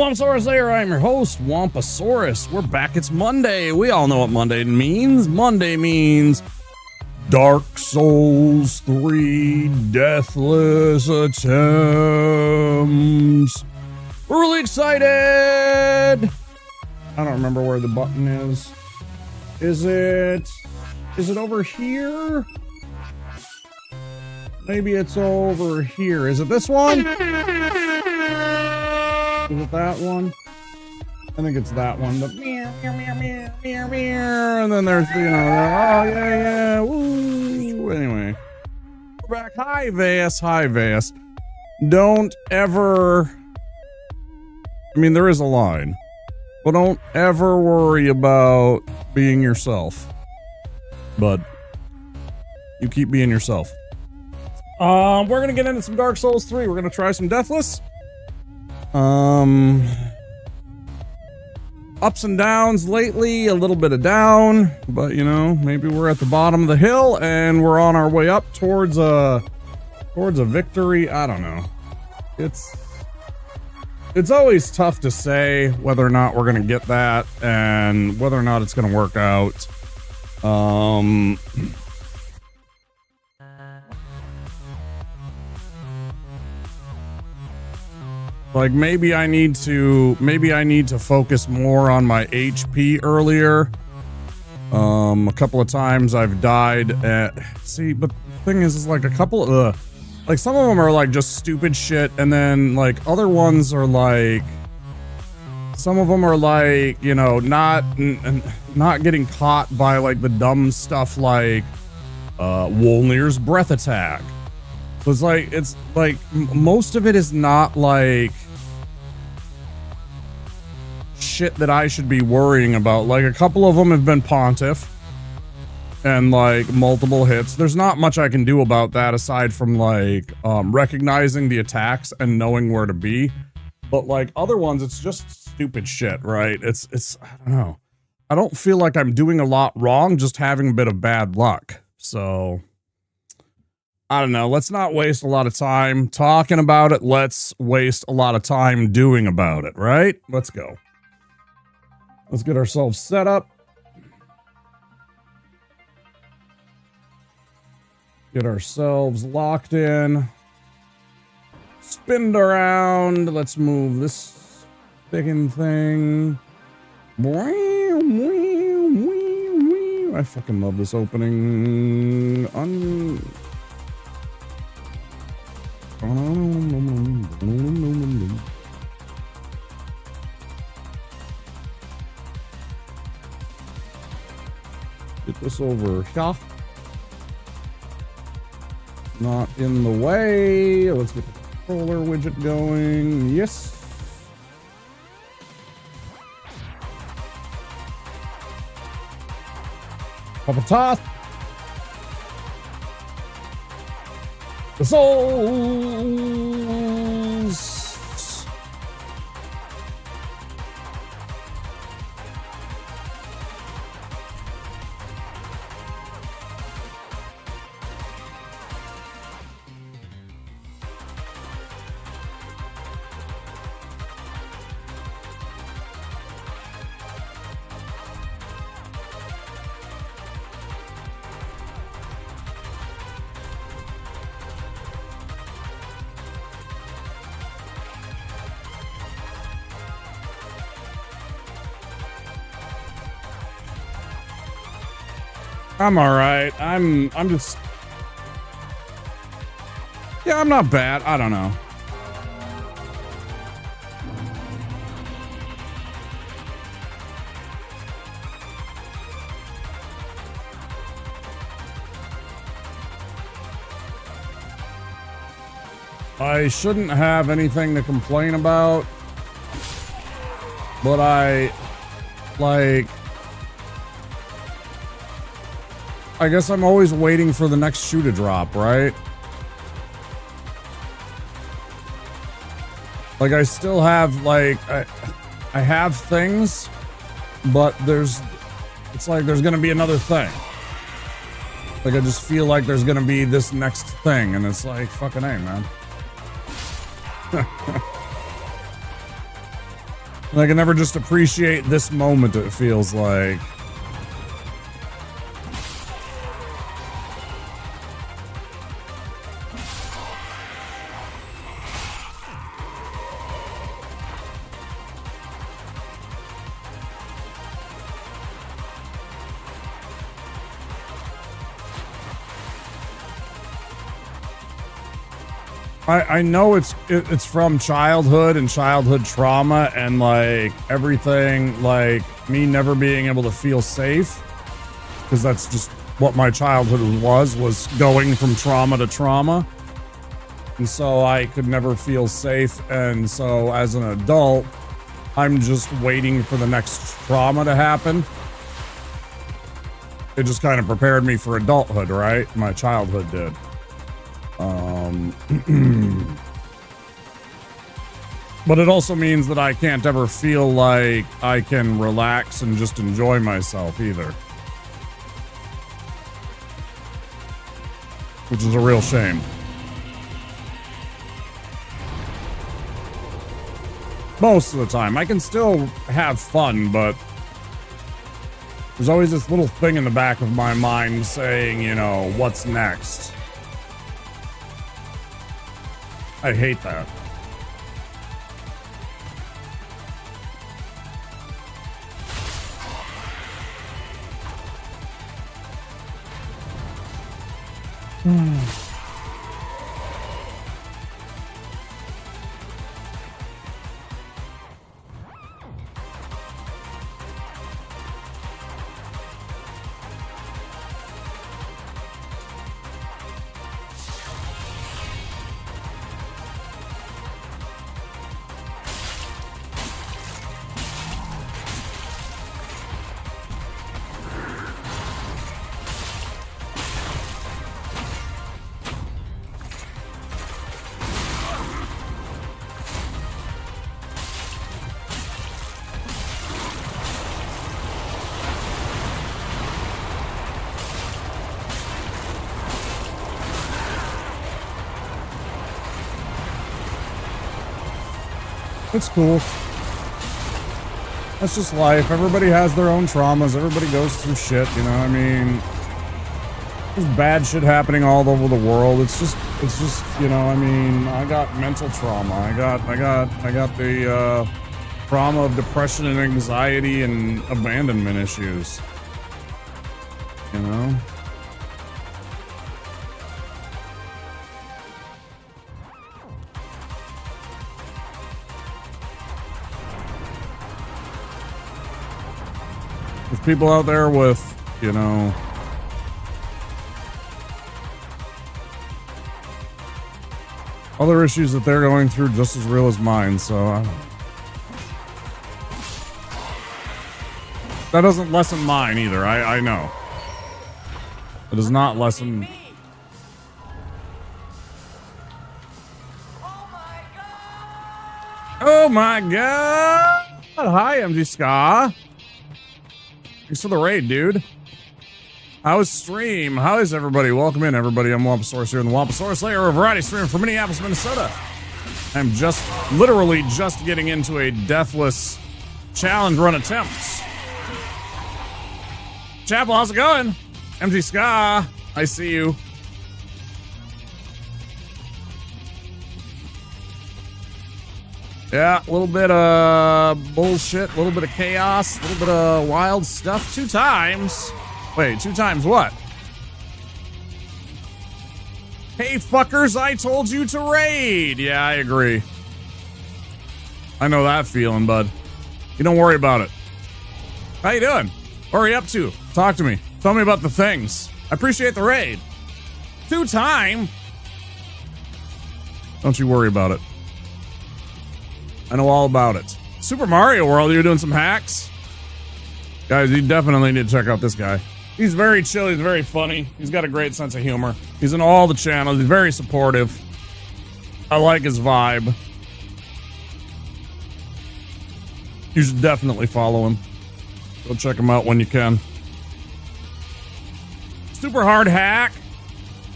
Wamposaurus here. I'm your host, Wamposaurus. We're back. It's Monday. We all know what Monday means. Monday means Dark Souls 3 Deathless Attempts. We're really excited. I don't remember where the button is. Is it over here? Maybe it's over here. Is it this one? Is it that one? I think it's that one. And then there's, you know, oh yeah, woo. Anyway, we're back. Hi, Vas. Hi, Vas. Don't ever. I mean, there is a line, but don't ever worry about being yourself. But you keep being yourself. We're gonna get into some Dark Souls 3. We're gonna try some Deathless. Ups and downs lately, a little bit of down, but you know, maybe we're at the bottom of the hill and we're on our way up towards a victory. I don't know. It's always tough to say whether or not we're gonna get that and whether or not it's gonna work out. Like maybe I need to focus more on my HP earlier. A couple of times I've died at, see, but the thing is like a couple of, like some of them are like just stupid shit, and then like other ones are like, some of them are like, you know, not getting caught by like the dumb stuff like Wolnir's breath attack. So it's like most of it is not like shit that I should be worrying about. Like a couple of them have been Pontiff and like multiple hits. There's not much I can do about that aside from like recognizing the attacks and knowing where to be. But like other ones, it's just stupid shit, right? It's I don't know. I don't feel like I'm doing a lot wrong, just having a bit of bad luck. So I don't know. Let's not waste a lot of time talking about it. Let's waste a lot of time doing about it, right? Let's go. Let's get ourselves set up. Get ourselves locked in. Spin around. Let's move this sticking thing. I fucking love this opening. Get this over here. Not in the way. Let's get the controller widget going. Yes. Pop a toss. The souls. I'm all right. I'm just, yeah, I'm not bad. I don't know. I shouldn't have anything to complain about, but I guess I'm always waiting for the next shoe to drop, right? Like I still have like I have things, but it's like there's gonna be another thing. Like I just feel like there's gonna be this next thing, and it's like fucking A, man. And I can never just appreciate this moment, it feels like. I know it's from childhood and childhood trauma and like everything, like me never being able to feel safe, because that's just what my childhood was going from trauma to trauma. And so I could never feel safe. And so as an adult, I'm just waiting for the next trauma to happen. It just kind of prepared me for adulthood, right? My childhood did. But it also means that I can't ever feel like I can relax and just enjoy myself either. Which is a real shame. Most of the time. I can still have fun, but there's always this little thing in the back of my mind saying, you know, what's next? I hate that. It's cool. That's just life. Everybody has their own traumas. Everybody goes through shit, you know? I mean, there's bad shit happening all over the world. It's just, you know, I mean, I got mental trauma. I got the trauma of depression and anxiety and abandonment issues. You know? There's people out there with, you know, other issues that they're going through just as real as mine, so that doesn't lessen mine either, I know. It does not lessen. Oh my god! Hi, MG Ska. Thanks for the raid, dude. How's stream? How is everybody? Welcome in, everybody. I'm Wampasaurus here in the Wampasaurus Lair, a variety stream from Minneapolis, Minnesota. I'm literally just getting into a deathless challenge run attempt. Chapel, how's it going? MG Ska, I see you. Yeah, a little bit of bullshit, a little bit of chaos, a little bit of wild stuff. 2 times. Wait, 2 times what? Hey, fuckers, I told you to raid. Yeah, I agree. I know that feeling, bud. You don't worry about it. How you doing? What are you up to? Talk to me. Tell me about the things. I appreciate the raid. 2 times? Don't you worry about it. I know all about it. Super Mario World, you're doing some hacks? Guys, you definitely need to check out this guy. He's very chill, he's very funny. He's got a great sense of humor. He's in all the channels, he's very supportive. I like his vibe. You should definitely follow him. Go check him out when you can. Super hard hack.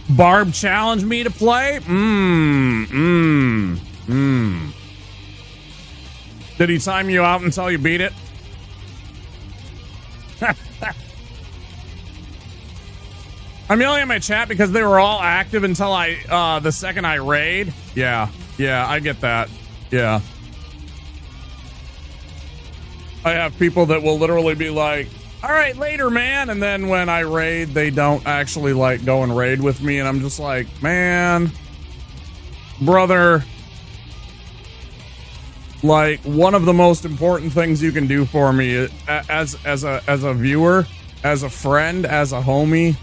Barb challenged me to play. Did he time you out until you beat it? I'm yelling at my chat because they were all active until the second I raid. Yeah, I get that. Yeah. I have people that will literally be like, all right, later, man. And then when I raid, they don't actually like go and raid with me. And I'm just like, man, brother, like one of the most important things you can do for me as a viewer, as a friend, as a homie,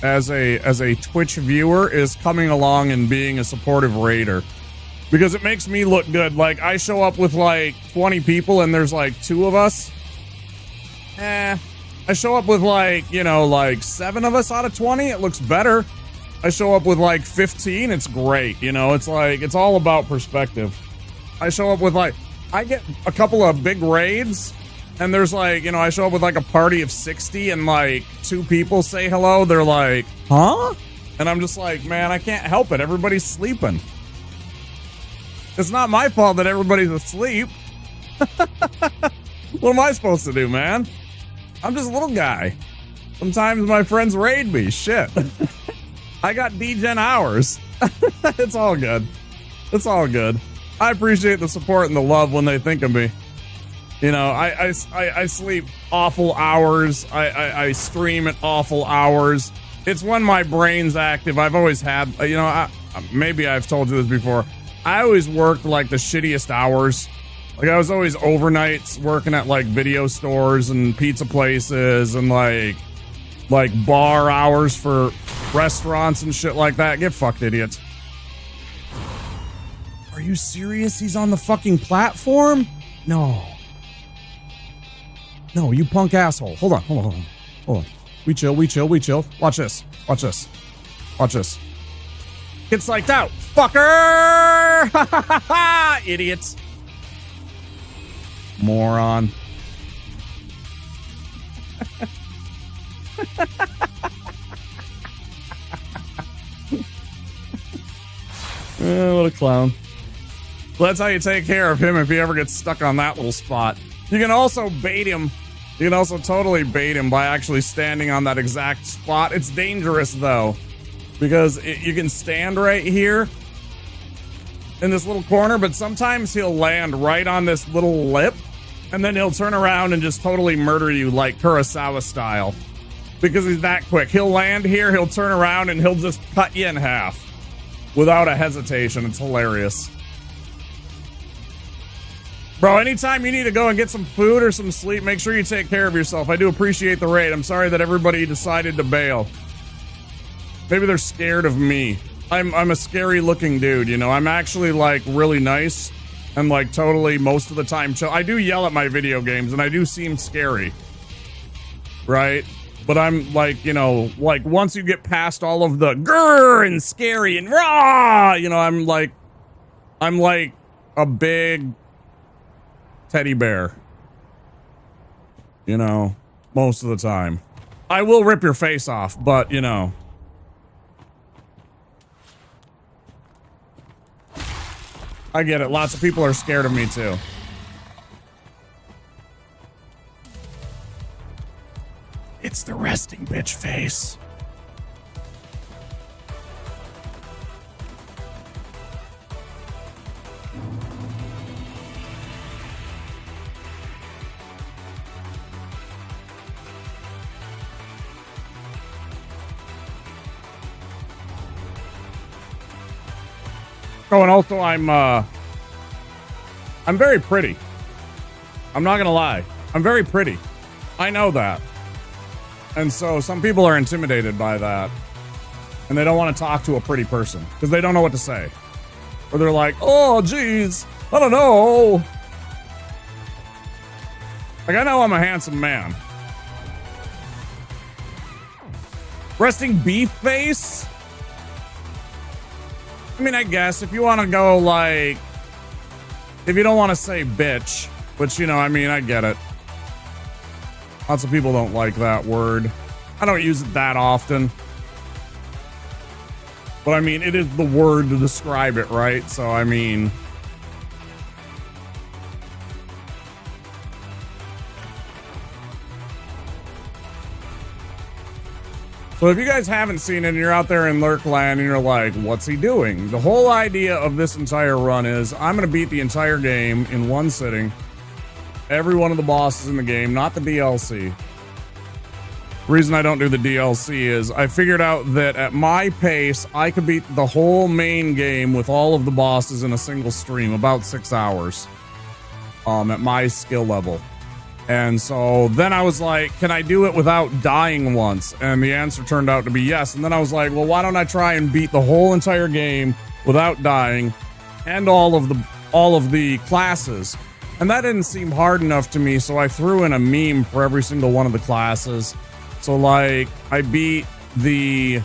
as a Twitch viewer is coming along and being a supportive raider. Because it makes me look good. Like, I show up with, like, 20 people and there's, like, 2 of us. I show up with, like, you know, like, 7 of us out of 20. It looks better. I show up with, like, 15. It's great, you know? It's, like, it's all about perspective. I show up with, like, I get a couple of big raids. And there's, like, you know, I show up with, like, a party of 60 and, like, 2 people say hello. They're like, huh? And I'm just like, man, I can't help it. Everybody's sleeping. It's not my fault that everybody's asleep. What am I supposed to do, man? I'm just a little guy. Sometimes my friends raid me. Shit. I got D-Gen hours. It's all good. It's all good. I appreciate the support and the love when they think of me. You know, I sleep awful hours. I stream at awful hours. It's when my brain's active. I've always had, you know, maybe I've told you this before. I always worked like the shittiest hours. Like I was always overnights working at like video stores and pizza places and like bar hours for restaurants and shit like that. Get fucked, idiots. Are you serious? He's on the fucking platform? No. No, you punk asshole. Hold on. We chill. Watch this. Get psyched out, fucker! Idiots. Moron. What a clown. Well, that's how you take care of him if he ever gets stuck on that little spot. You can also bait him. You can also totally bait him by actually standing on that exact spot. It's dangerous, though. Because you can stand right here in this little corner, but sometimes he'll land right on this little lip, and then he'll turn around and just totally murder you like Kurosawa style. Because he's that quick. He'll land here, he'll turn around, and he'll just cut you in half. Without a hesitation. It's hilarious. Bro, anytime you need to go and get some food or some sleep, make sure you take care of yourself. I do appreciate the raid. I'm sorry that everybody decided to bail. Maybe they're scared of me. I'm a scary looking dude, you know. I'm actually like really nice and like totally most of the time chill. I do yell at my video games and I do seem scary. Right? But I'm like, you know, like once you get past all of the grrr and scary and rah, you know, I'm like a big teddy bear. You know, most of the time. I will rip your face off, but you know. I get it. Lots of people are scared of me too. It's the resting bitch face. Oh, and also I'm very pretty. I'm not gonna lie. I'm very pretty. I know that. And so some people are intimidated by that. And they don't want to talk to a pretty person because they don't know what to say. Or they're like, oh, geez, I don't know. Like, I know I'm a handsome man. Resting beef face? I mean, I guess if you want to go like, if you don't want to say bitch, which, you know, I mean, I get it. Lots of people don't like that word. I don't use it that often. But I mean, it is the word to describe it, right? So, I mean, So if you guys haven't seen it and you're out there in Lurkland and you're like, what's he doing? The whole idea of this entire run is I'm going to beat the entire game in one sitting. Every one of the bosses in the game, not the DLC. The reason I don't do the DLC is I figured out that at my pace, I could beat the whole main game with all of the bosses in a single stream, about 6 hours, at my skill level. And so then I was like, can I do it without dying once? And the answer turned out to be yes. And then I was like, well, why don't I try and beat the whole entire game without dying and all of the classes? And that didn't seem hard enough to me, so I threw in a meme for every single one of the classes. So like, I beat the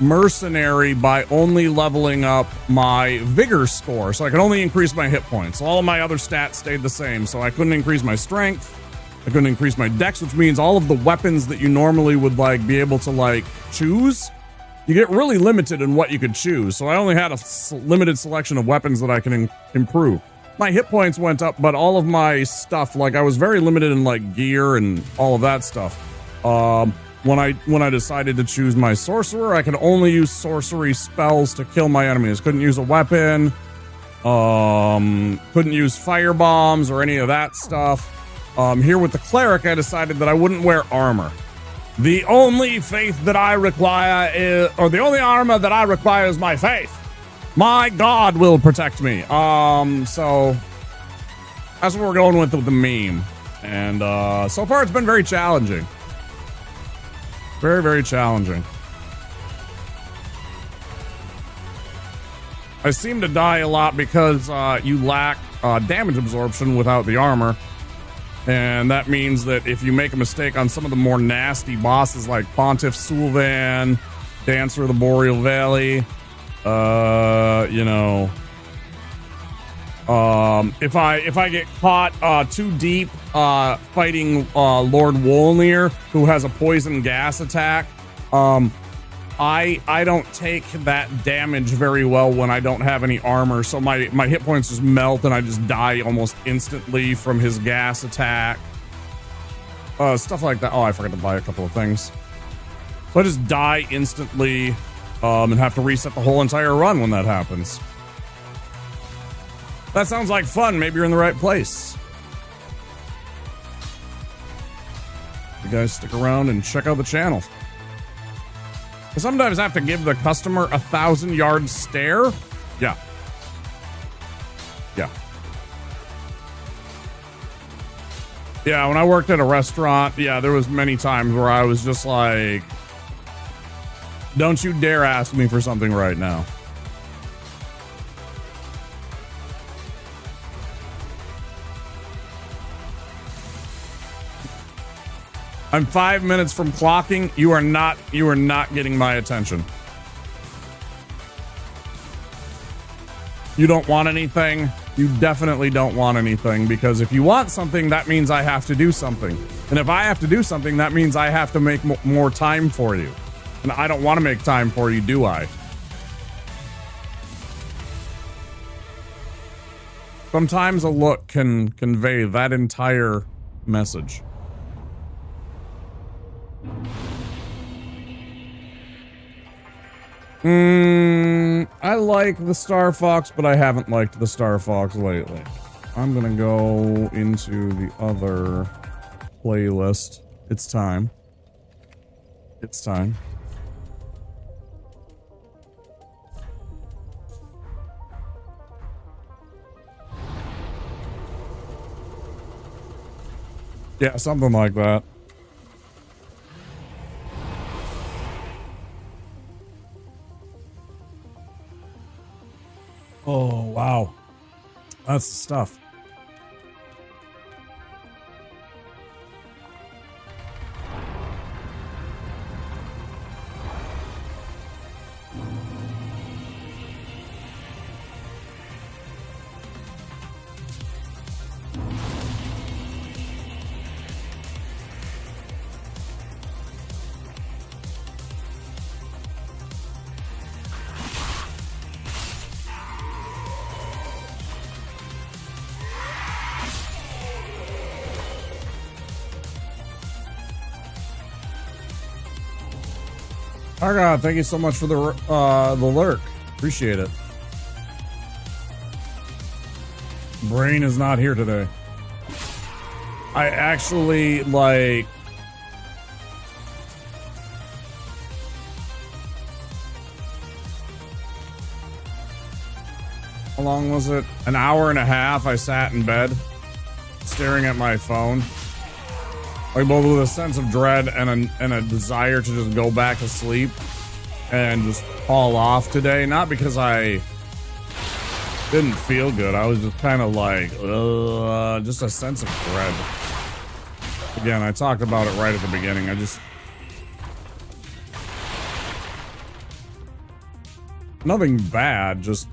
mercenary by only leveling up my vigor score, so I could only increase my hit points. All of my other stats stayed the same, so I couldn't increase my strength, I couldn't increase my dex, which means all of the weapons that you normally would like be able to like choose, you get really limited in what you could choose. So I only had a limited selection of weapons that I can improve. My hit points went up, but all of my stuff, like I was very limited in like gear and all of that stuff. When I decided to choose my sorcerer, I could only use sorcery spells to kill my enemies. Couldn't use a weapon, couldn't use fire bombs or any of that stuff. Here with the cleric, I decided that I wouldn't wear armor. The only faith that I require is, or the only armor that I require is my faith. My God will protect me. So that's what we're going with the meme. And so far it's been very challenging. Very, very challenging. I seem to die a lot because you lack damage absorption without the armor. And that means that if you make a mistake on some of the more nasty bosses like Pontiff Sulvan, Dancer of the Boreal Valley, you know, if I get caught too deep fighting Lord Wolnir, who has a poison gas attack, I don't take that damage very well when I don't have any armor, so my hit points just melt and I just die almost instantly from his gas attack. Stuff like that. Oh, I forgot to buy a couple of things. So I just die instantly and have to reset the whole entire run when that happens. That sounds like fun. Maybe you're in the right place. You guys stick around and check out the channel. I sometimes have to give the customer 1,000-yard stare. Yeah. Yeah. Yeah, when I worked at a restaurant, yeah, there was many times where I was just like, don't you dare ask me for something right now. I'm 5 minutes from clocking. You are not getting my attention. You don't want anything. You definitely don't want anything, because if you want something, that means I have to do something. And if I have to do something, that means I have to make more time for you. And I don't want to make time for you, do I? Sometimes a look can convey that entire message. I like the Star Fox, but I haven't liked the Star Fox lately. I'm gonna go into the other playlist. It's time. It's time. Yeah, something like that. Oh, wow. That's the stuff. Oh God, thank you so much for the lurk. Appreciate it. Brain is not here today. I actually like. How long was it? An hour and a half. I sat in bed, staring at my phone, like both with a sense of dread and a desire to just go back to sleep and just fall off today. Not because I didn't feel good. I was just kind of like, just a sense of dread. Again, I talked about it right at the beginning. Nothing bad, just.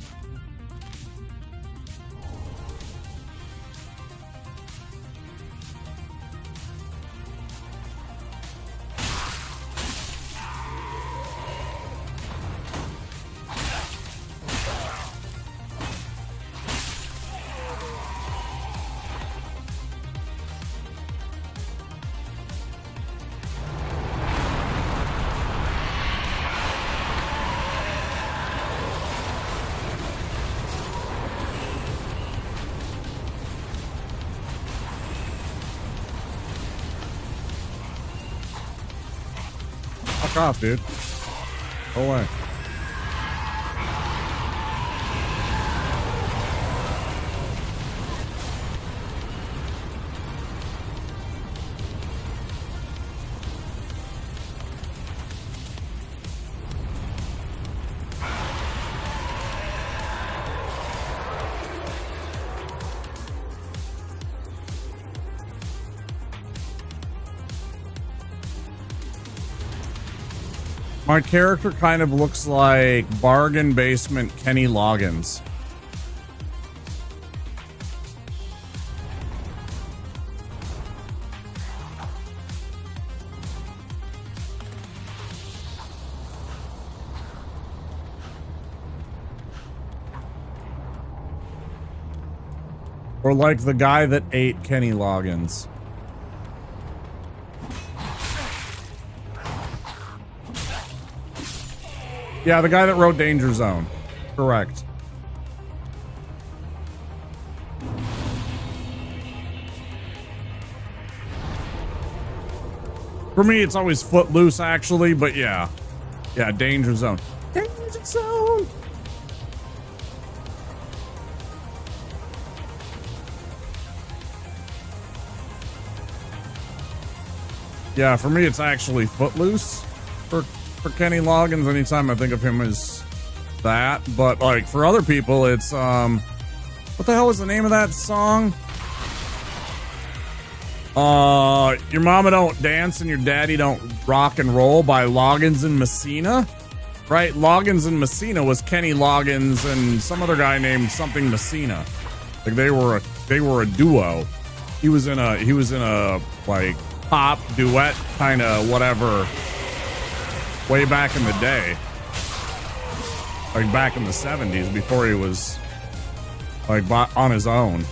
Fuck off, dude. Go away. My character kind of looks like bargain basement Kenny Loggins. Or like the guy that ate Kenny Loggins. Yeah, the guy that wrote Danger Zone. Correct. For me, it's always Footloose, actually, but yeah. Yeah, Danger Zone. Danger Zone! Yeah, for me, it's actually Footloose for Kenny Loggins. Anytime I think of him as that, but like for other people, it's what the hell was the name of that song? Your Mama Don't Dance and Your Daddy Don't Rock and Roll by Loggins and Messina, right? Loggins and Messina was Kenny Loggins and some other guy named something Messina. Like they were a duo. He was in a like pop duet kind of whatever. Way back in the day, like back in the 70s, before he was like on his own.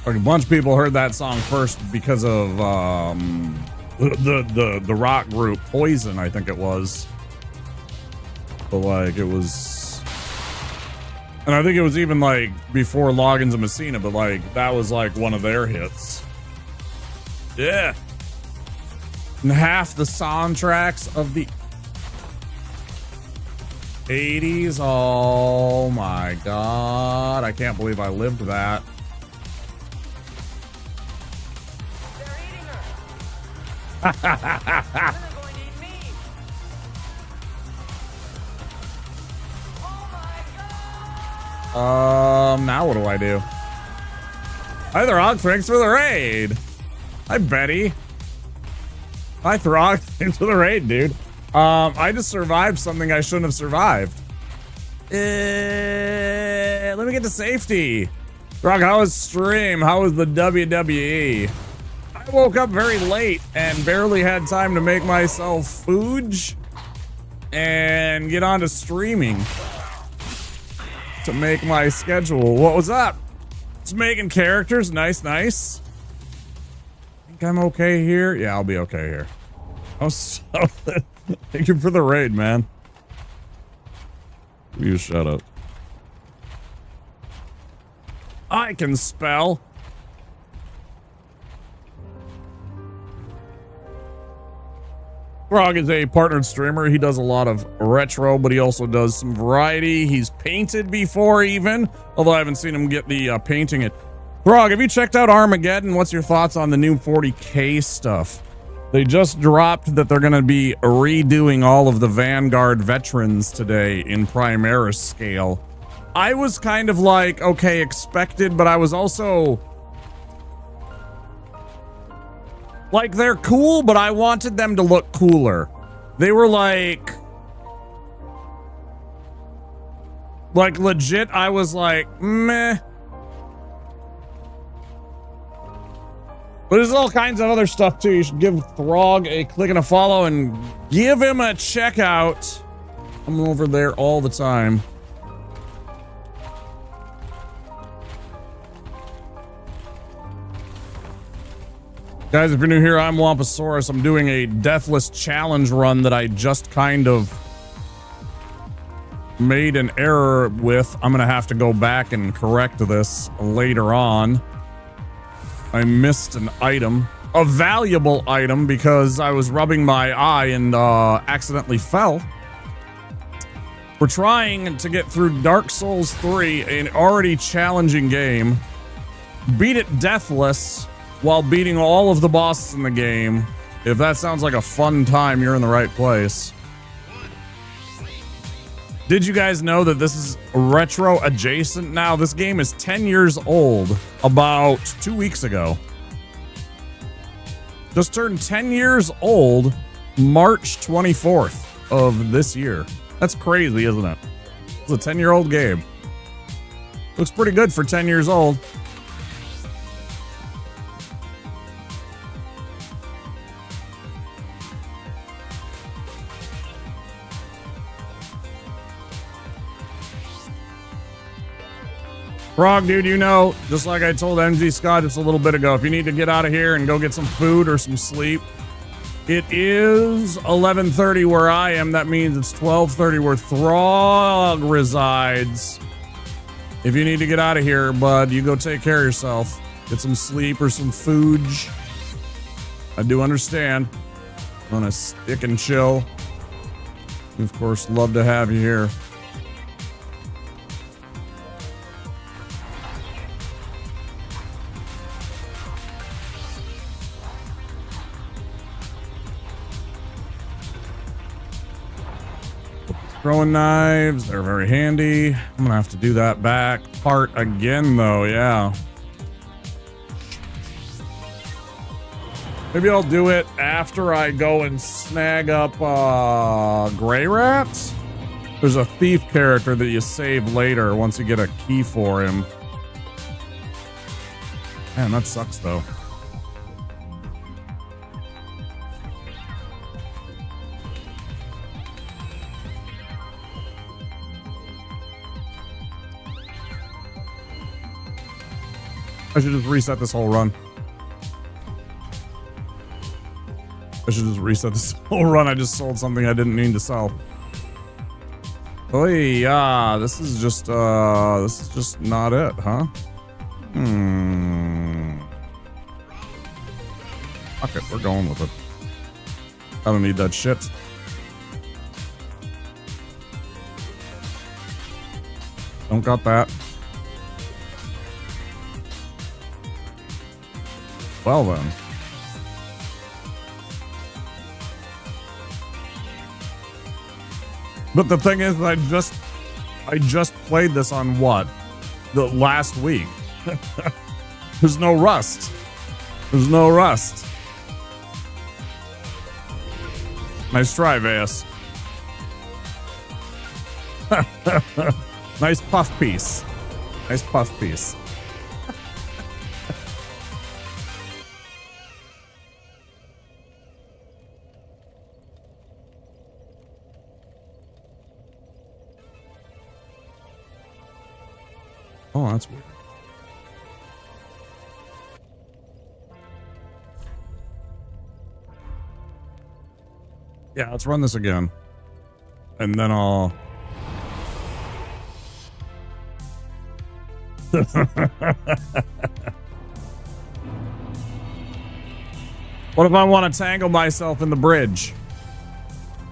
Like a bunch of people heard that song first because of the rock group Poison, I think it was. But like it was, and I think it was even like before Loggins and Messina, but like that was like one of their hits. Yeah. And half the soundtracks of the 80s. Oh my God. I can't believe I lived that. They're eating her. They're going to eat me. Oh my God. Now what do I do? Hi Throg, thanks for the raid. Hi Betty. Hi Throg, thanks for the raid, dude. I just survived something I shouldn't have survived. Let me get to safety. Throg, how was stream? How was the WWE? I woke up very late and barely had time to make myself food and get onto streaming to make my schedule. What was up? Just making characters. Nice, nice. think I'm okay here. Yeah, I'll be okay here. Oh, so thank you for the raid, man. You shut up. I can spell. Grog is a partnered streamer. He does a lot of retro, but he also does some variety. He's painted before even, although I haven't seen him get the painting it. Grog, have you checked out Armageddon? What's your thoughts on the new 40K stuff? They just dropped that they're going to be redoing all of the Vanguard veterans today in Primaris scale. I was kind of like, okay, expected, but I was also... like, they're cool, but I wanted them to look cooler. They were like legit, I was like, meh. But there's all kinds of other stuff too. You should give Throg a click and a follow and give him a check out. I'm over there all the time. Guys, if you're new here, I'm Wampasaurus. I'm doing a Deathless challenge run that I just kind of made an error with. I'm gonna have to go back and correct this later on. I missed an item, a valuable item, because I was rubbing my eye and accidentally fell. We're trying to get through Dark Souls 3, an already challenging game. Beat it deathless while beating all of the bosses in the game. If that sounds like a fun time, you're in the right place. Did you guys know that this is retro adjacent now? This game is 10 years old about 2 weeks ago. Just turned 10 years old March 24th of this year. That's crazy, isn't it? It's a 10-year-old game. Looks pretty good for 10 years old. Frog, dude, you know, just like I told MZ Scott just a little bit ago, if you need to get out of here and go get some food or some sleep, it is 11:30 where I am. That means it's 12:30 where Throg resides. If you need to get out of here, bud, you go take care of yourself. Get some sleep or some food. I do understand. I'm gonna stick and chill. We, of course, love to have you here. Throwing knives, they're very handy. I'm gonna have to do that back part again though, yeah. Maybe I'll do it after I go and snag up Grey Rat. There's a thief character that you save later once you get a key for him. Man, that sucks though. I should just reset this whole run. I should just reset this whole run. I just sold something I didn't mean to sell. Oh yeah, this is just not it, huh? Fuck it, we're going with it. I don't need that shit. Don't got that. Well then. But the thing is, I just played this on what? The last week. There's no rust. There's no rust. Nice try, Vas. Nice puff piece. Nice puff piece. Oh, that's weird. Yeah, let's run this again. And then I'll... What if I want to tangle myself in the bridge?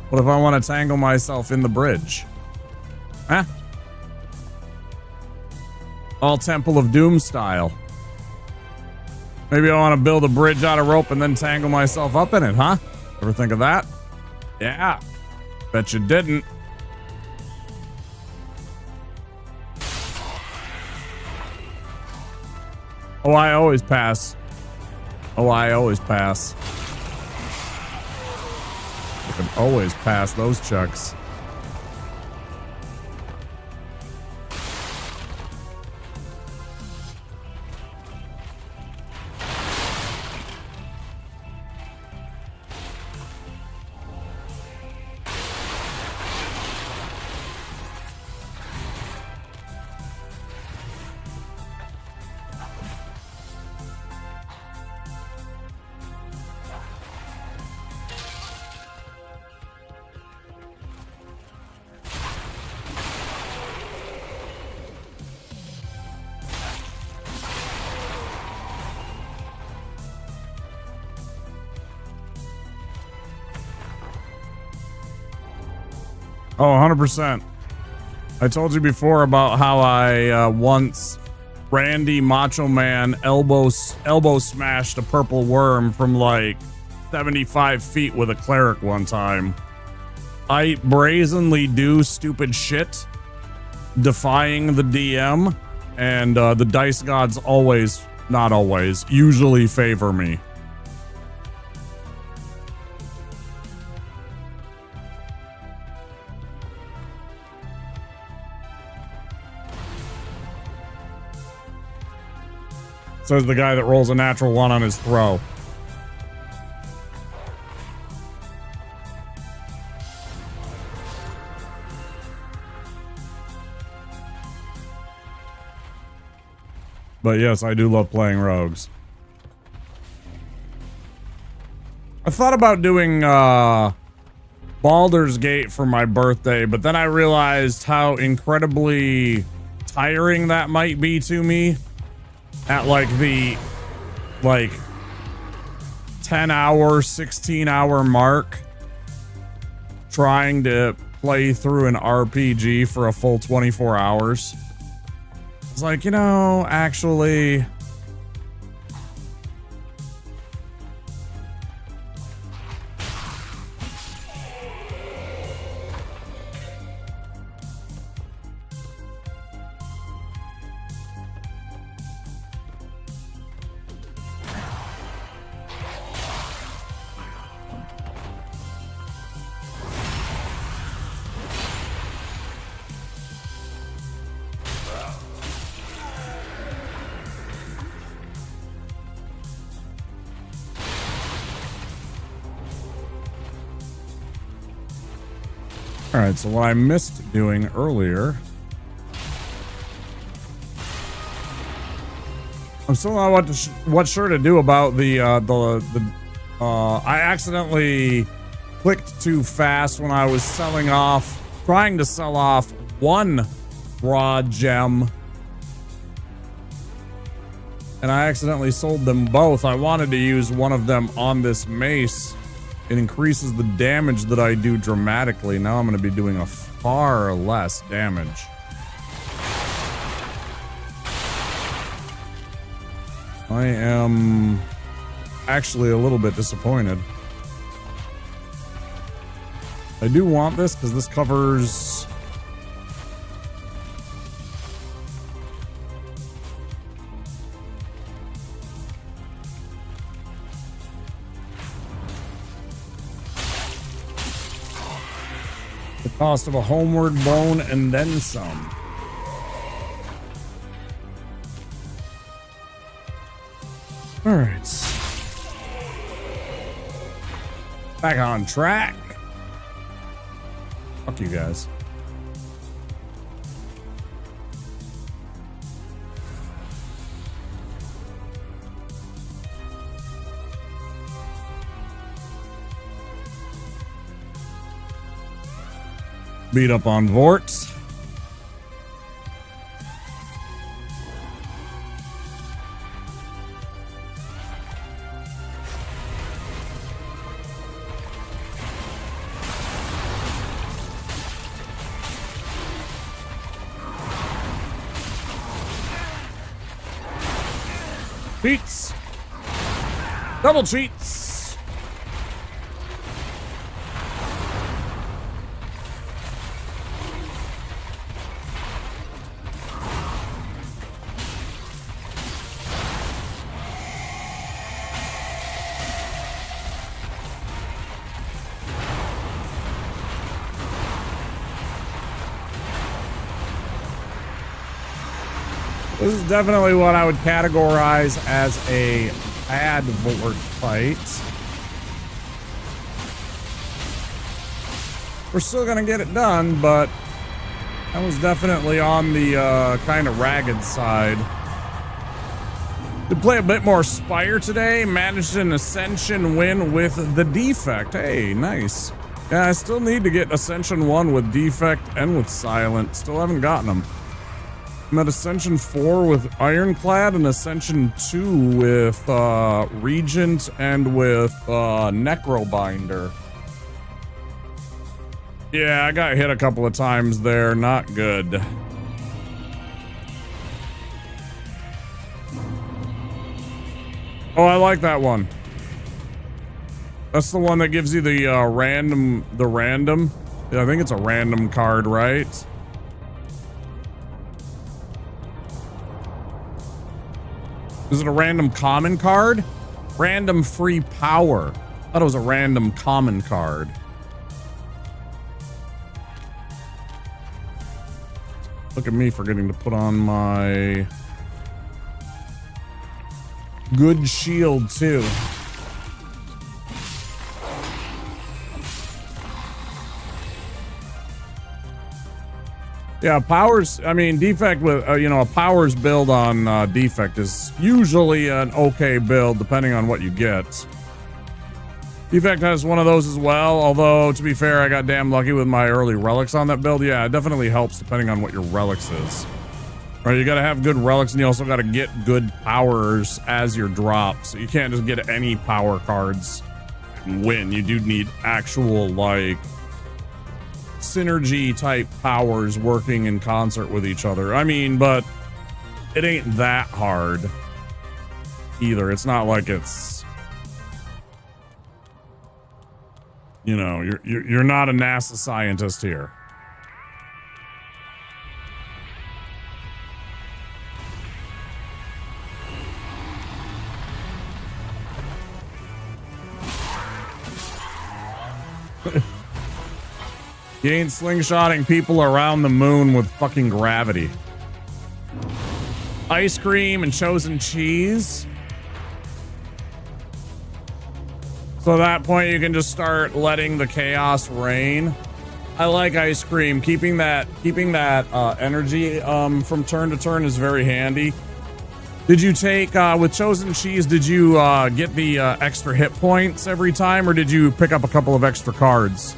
What if I want to tangle myself in the bridge? Huh? All Temple of Doom style. Maybe I want to build a bridge out of rope and then tangle myself up in it, huh? Ever think of that? Yeah. Bet you didn't. Oh, I always pass. Oh, I always pass. I can always pass those checks. Oh, 100%. I told you before about how I once Randy Macho Man elbow smashed a purple worm from like 75 feet with a cleric one time. I brazenly do stupid shit, defying the DM, and the dice gods always, not always, usually favor me. Says the guy that rolls a natural one on his throw. But yes, I do love playing rogues. I thought about doing Baldur's Gate for my birthday, but then I realized how incredibly tiring that might be to me. At like the 10-hour, 16-hour mark, trying to play through an RPG for a full 24 hours. It's like, you know, actually, Alright, so what I missed doing earlier, I'm still not what sure to do about I accidentally clicked too fast when I was trying to sell off one raw gem, and I accidentally sold them both. I wanted to use one of them on this mace. It increases the damage that I do dramatically. Now I'm going to be doing a far less damage. I am actually a little bit disappointed. I do want this because this covers... the cost of a homeward bone and then some. All right. Back on track. Fuck you guys. Beat up on Vort. Cheats. Double cheats. This is definitely what I would categorize as a bad Vort fight. We're still gonna get it done, but that was definitely on the kind of ragged side. Did play a bit more Spire today. Managed an Ascension win with the Defect. Hey, nice. Yeah, I still need to get Ascension 1 with Defect and with Silent. Still haven't gotten them. I'm at Ascension 4 with Ironclad and Ascension 2 with Regent and with Necrobinder. Yeah, I got hit a couple of times there. Not good. Oh, I like that one. That's the one that gives you the random. Yeah, I think it's a random card, right? Is it a random common card? Random free power. I thought it was a random common card. Look at me forgetting to put on my good shield too. Yeah, powers, I mean, Defect with, a powers build on Defect is usually an okay build, depending on what you get. Defect has one of those as well, although, to be fair, I got damn lucky with my early relics on that build. Yeah, it definitely helps depending on what your relics is. Right, you gotta have good relics, and you also gotta get good powers as your drop, so you can't just get any power cards and win. You do need actual, like, synergy type powers working in concert with each other. I mean, but it ain't that hard either. It's not like it's, you're not a NASA scientist here. You ain't slingshotting people around the moon with fucking gravity. Ice cream and chosen cheese. So at that point, you can just start letting the chaos reign. I like ice cream. Keeping that energy from turn to turn is very handy. Did you take with chosen cheese? Did you get the extra hit points every time, or did you pick up a couple of extra cards?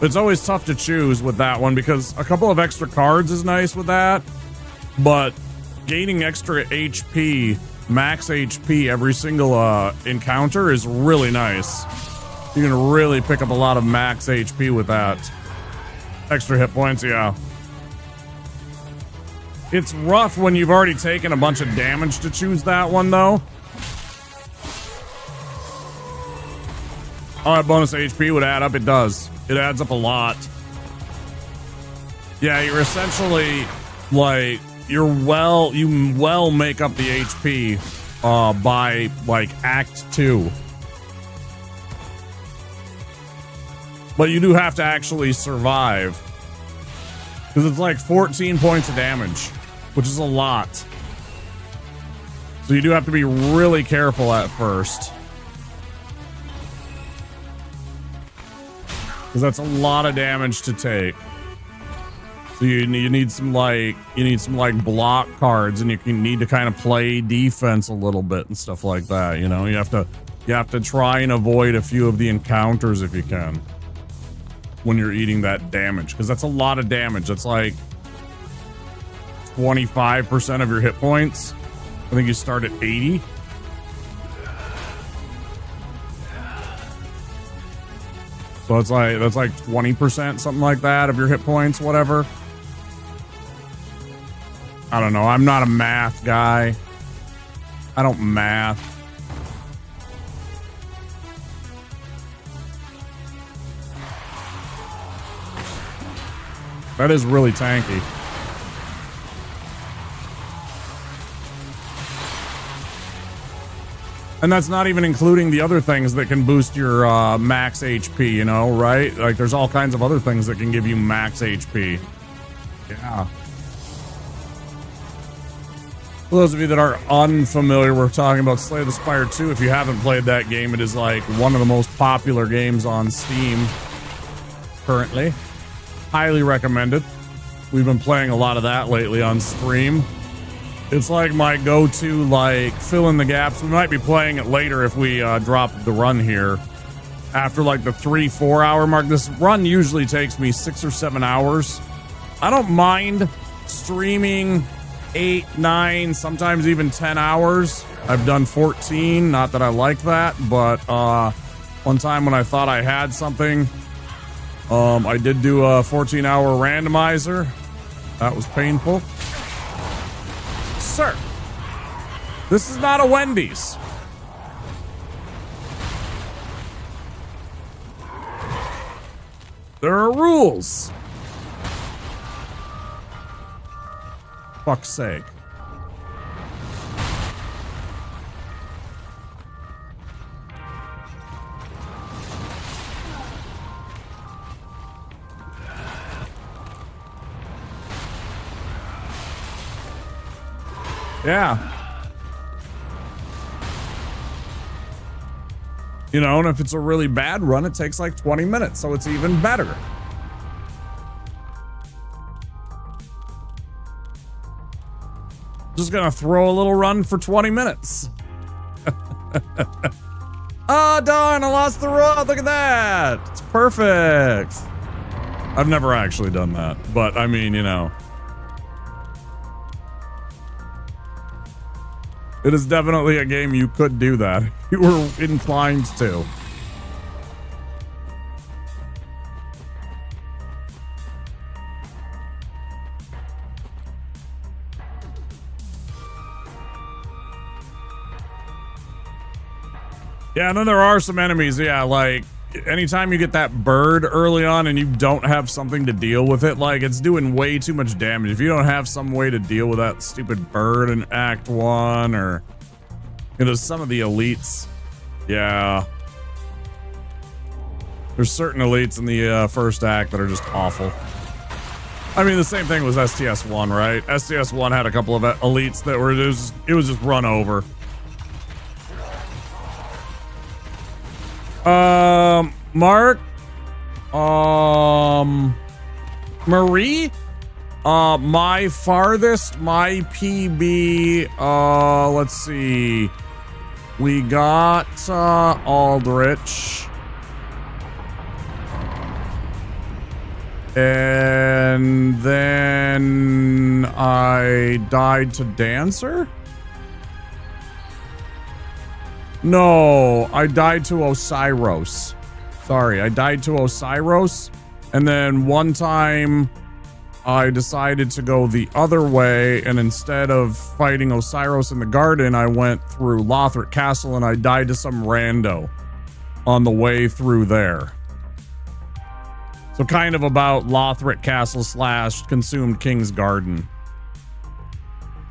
It's always tough to choose with that one because a couple of extra cards is nice with that, but gaining extra HP, max HP every single encounter is really nice. You can really pick up a lot of max HP with that. Extra hit points, yeah. It's rough when you've already taken a bunch of damage to choose that one, though. All right, bonus HP would add up. It does. It adds up a lot. Yeah, you're essentially like you well make up the HP by like Act 2. But you do have to actually survive. Because it's like 14 points of damage, which is a lot. So you do have to be really careful at first. Because that's a lot of damage to take. So you need some block cards, and you need to kind of play defense a little bit and stuff like that. You have to You have to try and avoid a few of the encounters if you can when you're eating that damage, because that's a lot of damage. That's like 25% of your hit points. I think you start at 80. So it's like, that's like 20%, something like that, of your hit points, whatever. I don't know. I'm not a math guy. I don't math. That is really tanky. And that's not even including the other things that can boost your max HP, you know, right? Like, there's all kinds of other things that can give you max HP. Yeah. For those of you that are unfamiliar, we're talking about Slay the Spire 2. If you haven't played that game, it is like one of the most popular games on Steam currently. Highly recommended. We've been playing a lot of that lately on stream. It's like my go-to, like, fill in the gaps. We might be playing it later if we drop the run here. After like the 3-4 hour mark. This run usually takes me 6 or 7 hours. I don't mind streaming 8, 9, sometimes even 10 hours. I've done 14, not that I like that, but one time when I thought I had something, I did do a 14-hour randomizer. That was painful. Sir, this is not a Wendy's. There are rules. Fuck's sake. Yeah. You know, and if it's a really bad run, it takes like 20 minutes, so it's even better. Just gonna throw a little run for 20 minutes. Oh, darn, I lost the run. Look at that. It's perfect. I've never actually done that, but I mean, you know. It is definitely a game you could do that. You were inclined to. Yeah, and then there are some enemies, yeah, like, anytime you get that bird early on and you don't have something to deal with it, like, it's doing way too much damage. If you don't have some way to deal with that stupid bird in Act 1, or, you know, some of the elites, yeah. There's certain elites in the first act that are just awful. I mean, the same thing was STS1, right? STS1 had a couple of elites that were, it was just run over. Mark, Marie, my farthest, my PB, let's see, we got, Aldrich, and then I died to Dancer? No, I died to Osiris. Sorry, I died to Osiris. And then one time I decided to go the other way, and instead of fighting Osiris in the garden, I went through Lothric Castle and I died to some rando on the way through there. So kind of about Lothric Castle / Consumed King's Garden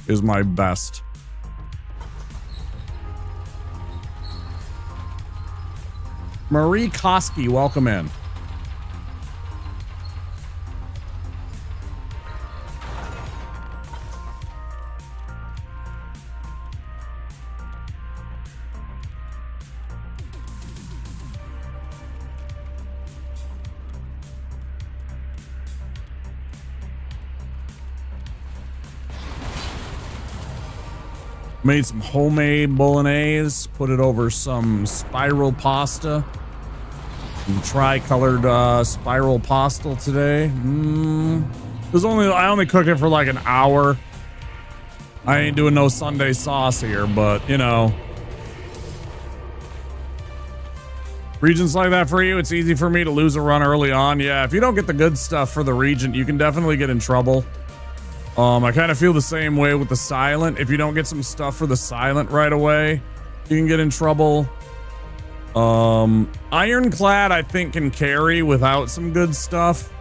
is my best. Marie Koski, welcome in. Made some homemade bolognese, put it over some spiral pasta. Some tri-colored spiral pasta today. I only cooked it for like an hour. I ain't doing no Sunday sauce here, but you know. Regions like that for you, it's easy for me to lose a run early on. Yeah, if you don't get the good stuff for the Regent, you can definitely get in trouble. I kind of feel the same way with the Silent. If you don't get some stuff for the Silent right away, you can get in trouble. Ironclad, I think, can carry without some good stuff.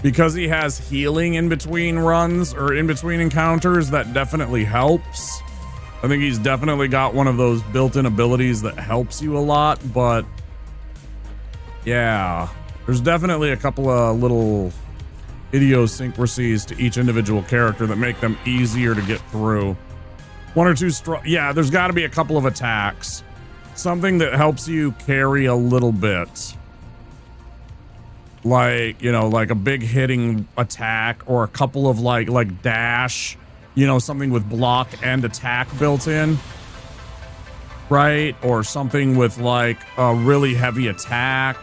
Because he has healing in between runs or in between encounters, that definitely helps. I think he's definitely got one of those built-in abilities that helps you a lot, but yeah, there's definitely a couple of little idiosyncrasies to each individual character that make them easier to get through. One or two yeah, there's got to be a couple of attacks. Something that helps you carry a little bit. Like, you know, like a big hitting attack or a couple of like dash, you know, something with block and attack built in. Right? Or something with like a really heavy attack.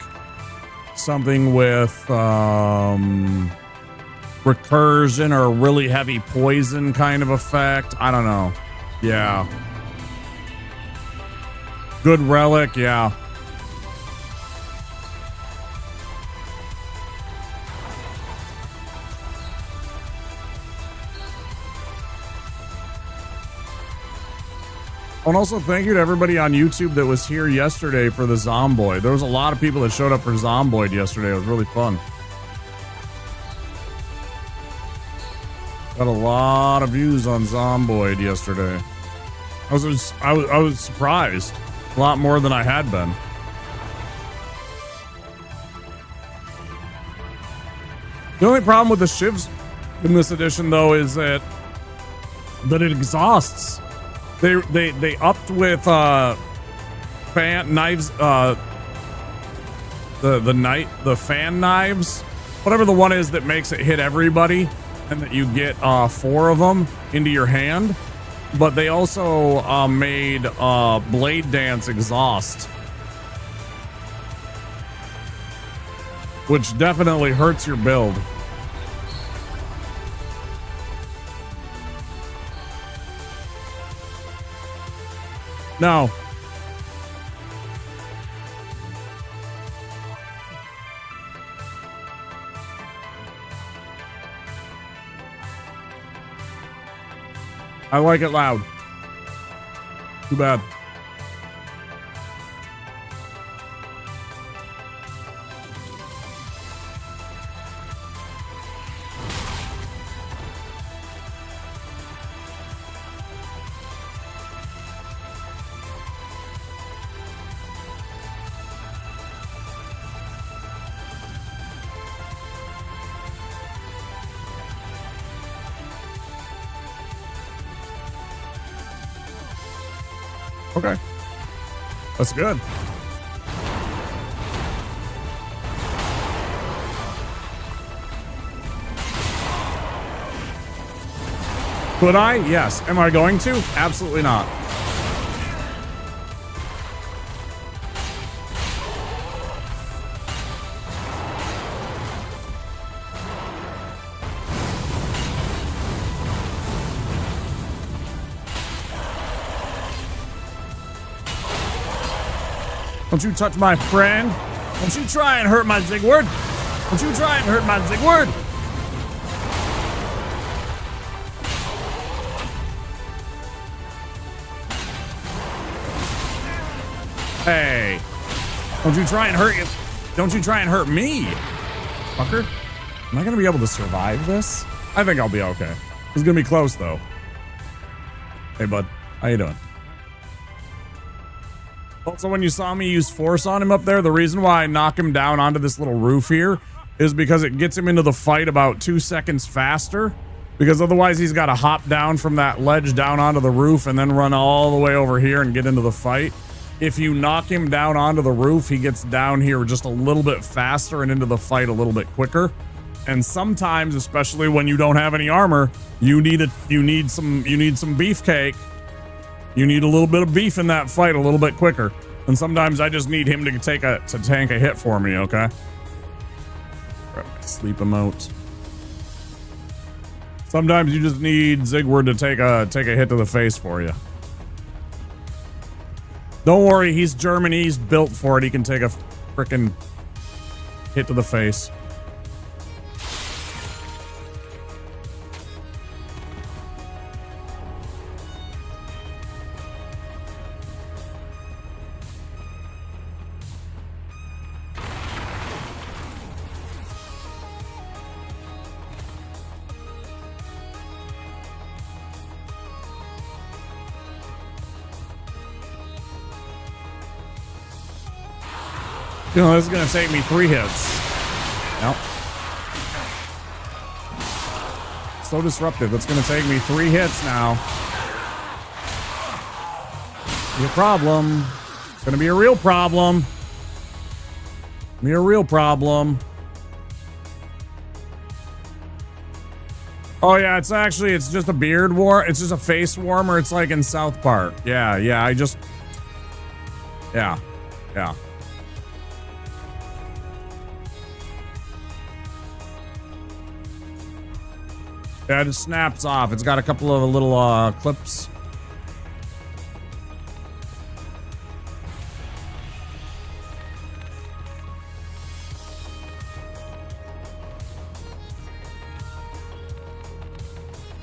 Something with recursion or a really heavy poison kind of effect. I don't know. Yeah. Good relic, yeah. And also thank you to everybody on YouTube that was here yesterday for the Zomboid. There was a lot of people that showed up for Zomboid yesterday. It was really fun. Got a lot of views on Zomboid yesterday. I was surprised. A lot more than I had been. The only problem with the shivs in this edition, though, is that it exhausts. They upped with fan knives, the fan knives, whatever the one is that makes it hit everybody, and that you get 4 of them into your hand. But they also made Blade Dance exhaust, which definitely hurts your build. No. I like it loud. Too bad. Okay. That's good. Could I? Yes. Am I going to? Absolutely not. Don't you touch my friend. Don't you try and hurt my Zigward. Don't you try and hurt my Zigward. Hey. Don't you try and hurt you. Don't you try and hurt me. Fucker. Am I going to be able to survive this? I think I'll be okay. It's going to be close though. Hey bud. How you doing? Also, when you saw me use force on him up there, the reason why I knock him down onto this little roof here is because it gets him into the fight about 2 seconds faster. Because otherwise he's got to hop down from that ledge down onto the roof and then run all the way over here and get into the fight. If you knock him down onto the roof, he gets down here just a little bit faster and into the fight a little bit quicker. And sometimes, especially when you don't have any armor, you need some beefcake. You need a little bit of beef in that fight a little bit quicker. And sometimes I just need him to tank a hit for me, okay? Sleep him out. Sometimes you just need Zigward to take a hit to the face for you. Don't worry, he's German, he's built for it. He can take a frickin' hit to the face. You know, this is going to take me 3 hits. Nope. So disruptive. It's going to take me 3 hits now. Be a problem. It's going to be a real problem. Be a real problem. Oh yeah, it's just a beard warmer. It's just a face warmer. It's like in South Park. Yeah. Yeah. Yeah, it just snaps off. It's got a couple of little clips.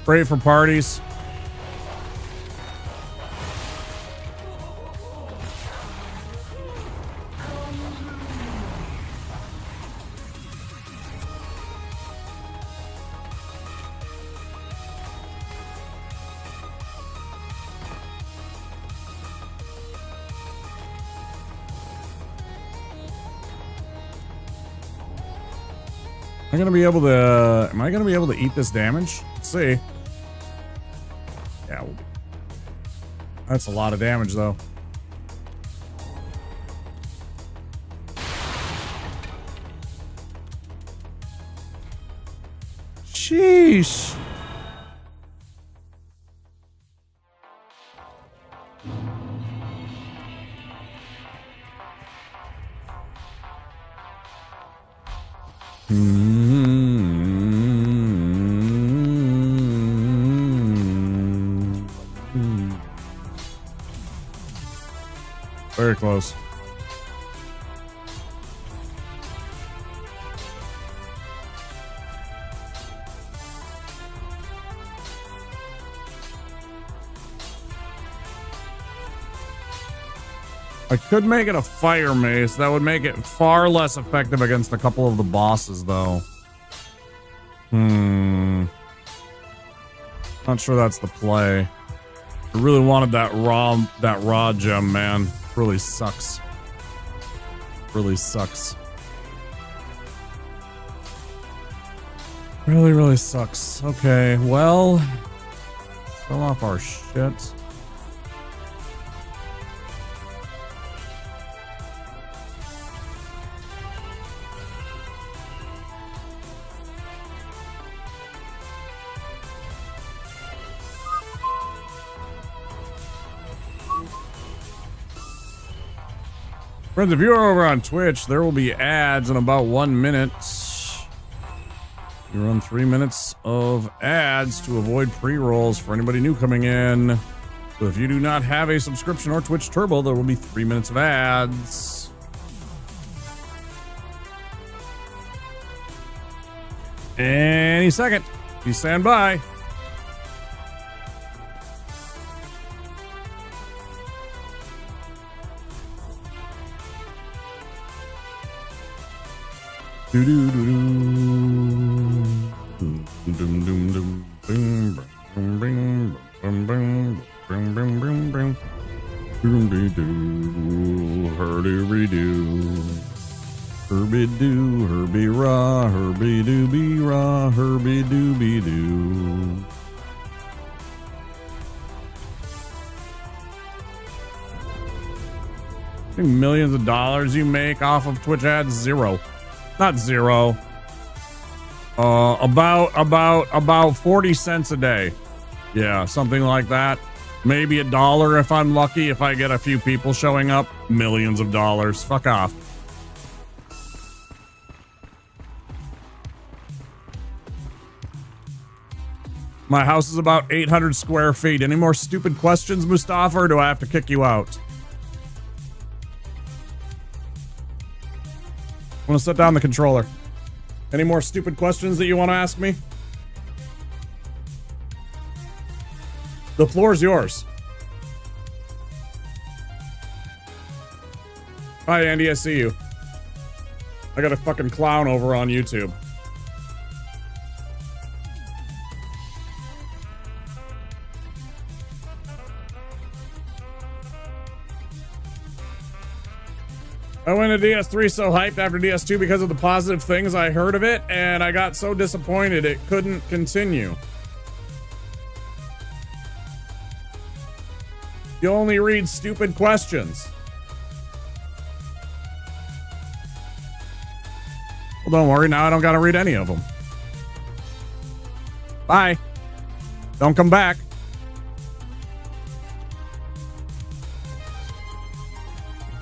Great for parties. Am I gonna be able to eat this damage? Let's see. Yeah, that's a lot of damage though. Sheesh. Very close. I could make it a fire mace. That would make it far less effective against a couple of the bosses, though. Not sure that's the play. I really wanted that raw gem, man. Really sucks. Really sucks. Really sucks. Okay, well, sell off our shit. Friends, if you're over on Twitch, there will be ads in about 1 minute. You run 3 minutes of ads to avoid pre-rolls for anybody new coming in. So if you do not have a subscription or Twitch Turbo, there will be 3 minutes of ads. Any second. Please stand by. Herbie doo, Herbie rah, Herbie doobie rah, Herbie doobie doo. I think millions of dollars you make off of Twitch ads? Zero. Not zero. About 40 cents a day. Yeah, something like that. Maybe $1 if I'm lucky. If I get a few people showing up, millions of dollars. Fuck off. My house is about 800 square feet. Any more stupid questions, Mustafa, or do I have to kick you out? I'm gonna set down the controller. Any more stupid questions that you want to ask me? The floor is yours. Hi, Andy, I see you. I got a fucking clown over on YouTube. I went to DS3 so hyped after DS2 because of the positive things I heard of it, and I got so disappointed it couldn't continue. You only read stupid questions. Well, don't worry, now I don't gotta read any of them. Bye. Don't come back.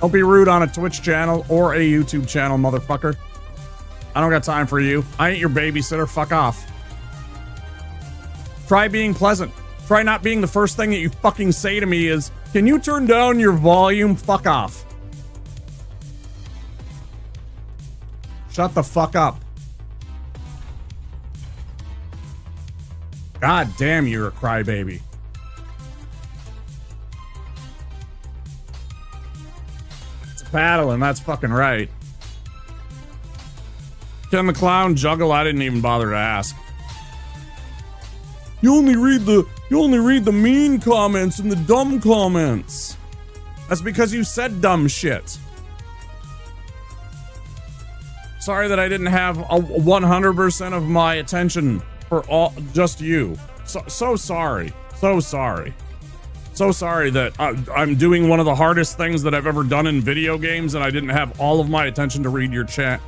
Don't be rude on a Twitch channel or a YouTube channel, motherfucker. I don't got time for you. I ain't your babysitter. Fuck off. Try being pleasant. Try not being the first thing that you fucking say to me is, can you turn down your volume? Fuck off. Shut the fuck up. God damn, you're a crybaby. Paddling, that's fucking right. Can the clown juggle? I didn't even bother to ask. You only read the mean comments and the dumb comments. That's because you said dumb shit. Sorry that I didn't have a 100% of my attention for just you. So sorry. So sorry. So sorry that I'm doing one of the hardest things that I've ever done in video games, and I didn't have all of my attention to read your chat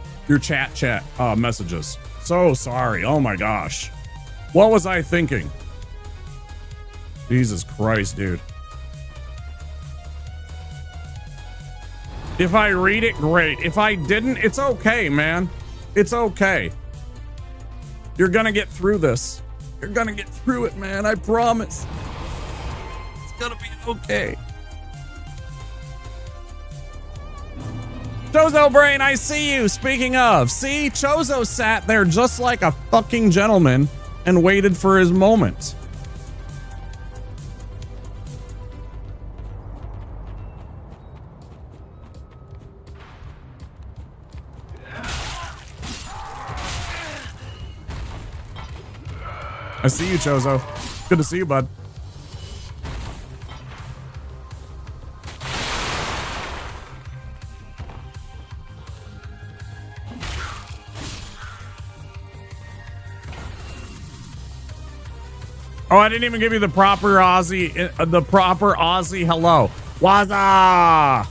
messages. So sorry. Oh my gosh. What was I thinking? Jesus Christ, dude. If I read it, great. If I didn't, it's okay, man. It's okay. You're gonna get through this. You're gonna get through it, man. I promise. Gonna be okay. Chozo Brain, I see you. Speaking of, see, Chozo sat there just like a fucking gentleman and waited for his moment. I see you, Chozo. Good to see you, bud. Oh, I didn't even give you the proper Aussie hello. Waza!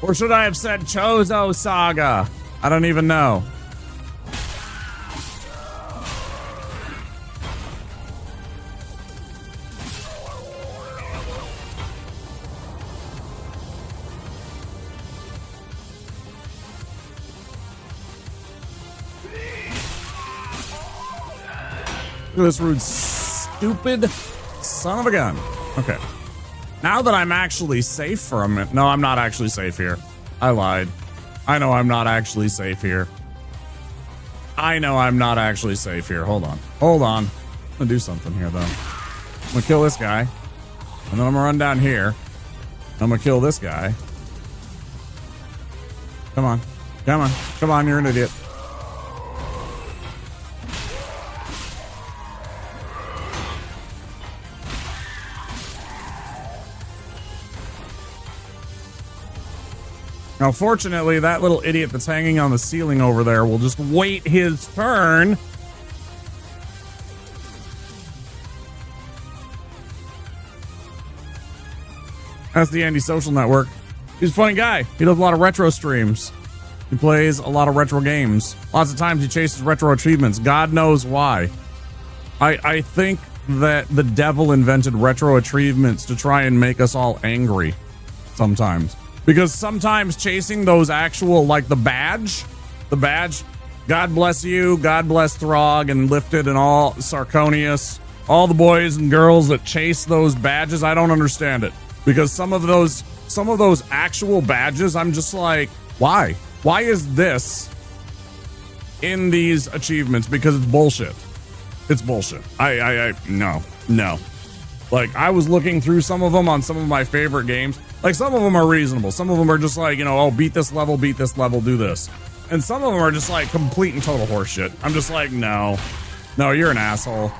Or should I have said Chozo Saga? I don't even know. Look at this rude, stupid son of a gun. Okay. Now that I'm actually safe for a minute. No, I'm not actually safe here. I lied. I know I'm not actually safe here. I know I'm not actually safe here. Hold on. Hold on. I'm gonna do something here, though. I'm gonna kill this guy. And then I'm gonna run down here. I'm gonna kill this guy. Come on. Come on. Come on, you're an idiot. Now, fortunately, that little idiot that's hanging on the ceiling over there will just wait his turn. That's the Andy Social Network. He's a funny guy. He does a lot of retro streams. He plays a lot of retro games. Lots of times he chases retro achievements. God knows why. I think that the devil invented retro achievements to try and make us all angry sometimes. Because sometimes chasing those actual, like the badge, God bless you, God bless Throg and Lifted and all Sarconius, all the boys and girls that chase those badges, I don't understand it. Because some of those actual badges, I'm just like, why? Why is this in these achievements? Because it's bullshit. It's bullshit. No. Like, I was looking through some of them on some of my favorite games. Like, some of them are reasonable. Some of them are just like, oh, beat this level, do this. And some of them are just like complete and total horseshit. I'm just like, no, you're an asshole.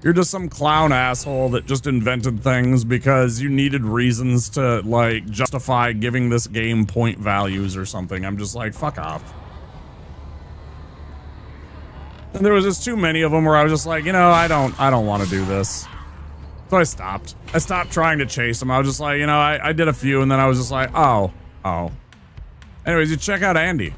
You're just some clown asshole that just invented things because you needed reasons to, like, justify giving this game point values or something. I'm just like, fuck off. And there was just too many of them where I was just like, I don't want to do this. So I stopped. I stopped trying to chase them. I was just like, I did a few and then I was just like, oh. Anyways, you check out Andy.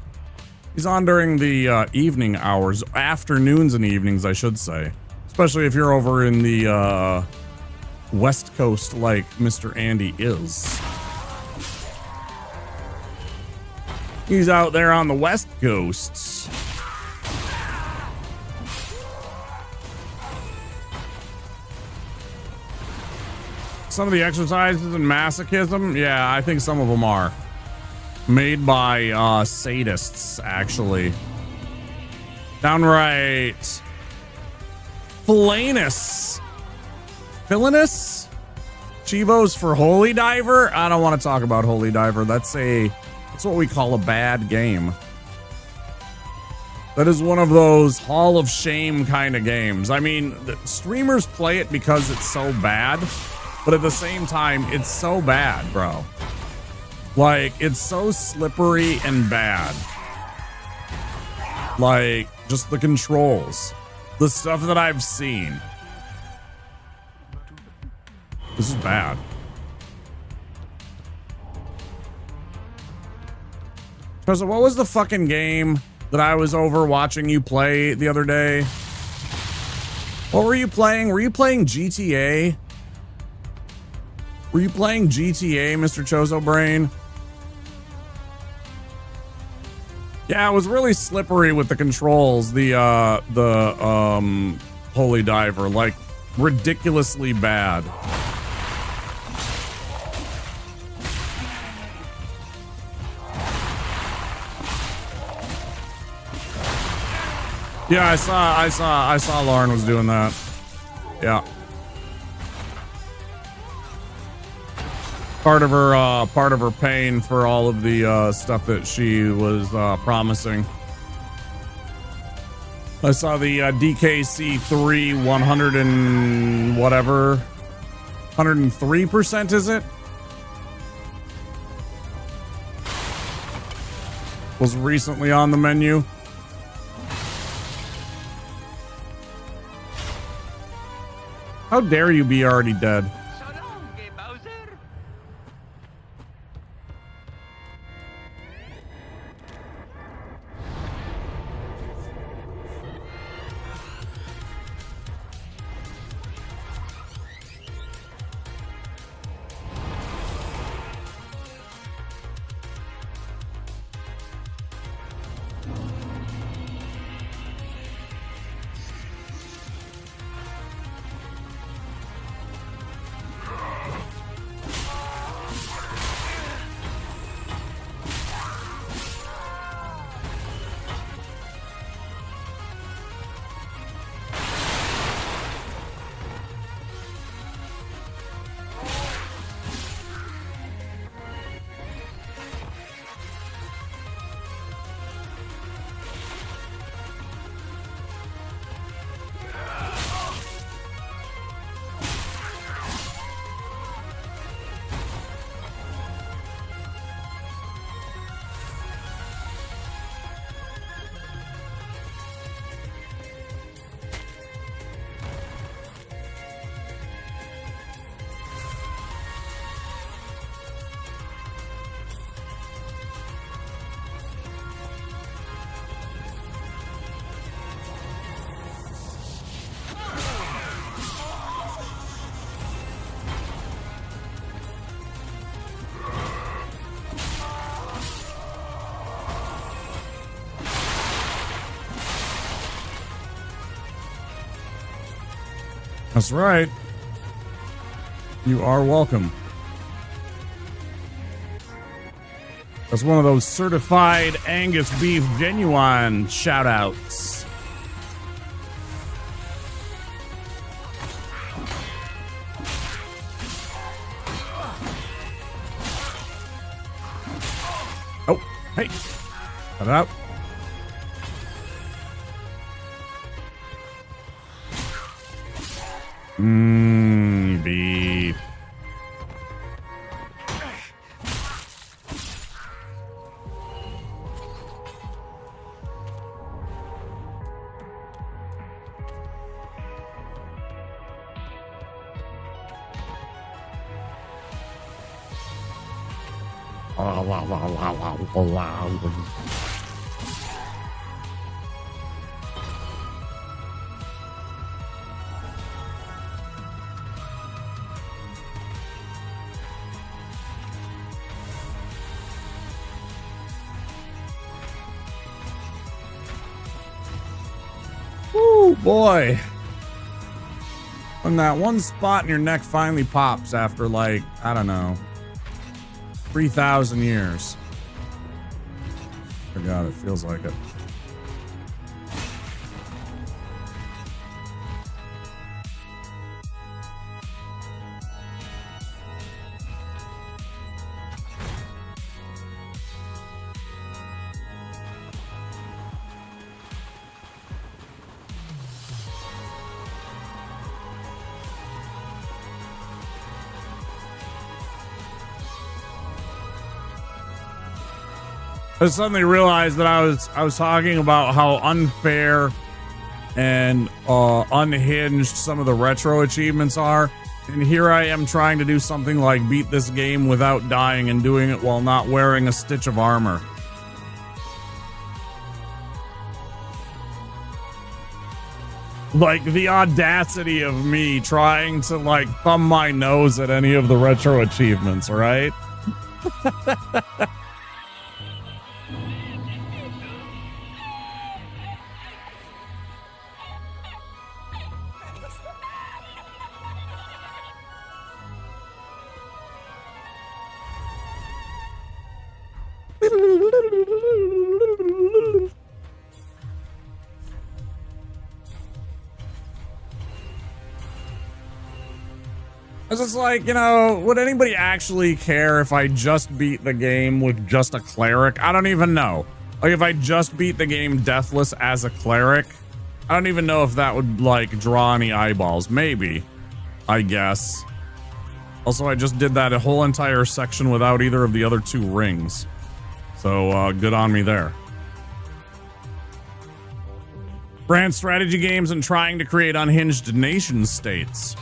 He's on during the evening hours, afternoons and evenings, I should say. Especially if you're over in the West Coast like Mr. Andy is. He's out there on the West Coast. Some of the exercises and masochism, yeah, I think some of them are. Made by sadists, actually. Downright Philanus. Chivos for Holy Diver? I don't want to talk about Holy Diver. That's what we call a bad game. That is one of those Hall of Shame kind of games. I mean, the streamers play it because it's so bad. But at the same time, it's so bad, bro. Like, it's so slippery and bad. Like, just the controls. The stuff that I've seen. This is bad. So what was the fucking game that I was over watching you play the other day? What were you playing? Were you playing GTA? Were you playing GTA, Mr. Chozo Brain? Yeah, it was really slippery with the controls, the Holy Diver, like ridiculously bad. Yeah, I saw Lauren was doing that. Yeah. Part of her pain for all of the stuff that she was promising. I saw the DKC3 100 and whatever, 103%, is it? Was recently on the menu. How dare you be already dead? That's right. You are welcome. That's one of those certified Angus beef genuine shout outs. Oh, hey. Cut it out. Beef. Woo, boy. When that one spot in your neck finally pops after, like, I don't know, 3,000 years. Forgot, it feels like it. I suddenly realized that I was talking about how unfair and unhinged some of the retro achievements are, and here I am trying to do something like beat this game without dying and doing it while not wearing a stitch of armor. Like, the audacity of me trying to, like, thumb my nose at any of the retro achievements, right? It's just like, you know, would anybody actually care if I just beat the game with just a cleric? I don't even know. Like, if I just beat the game Deathless as a cleric, I don't even know if that would, like, draw any eyeballs. Maybe, I guess. Also, I just did that a whole entire section without either of the other two rings. So, good on me there. Brand strategy games and trying to create unhinged nation states.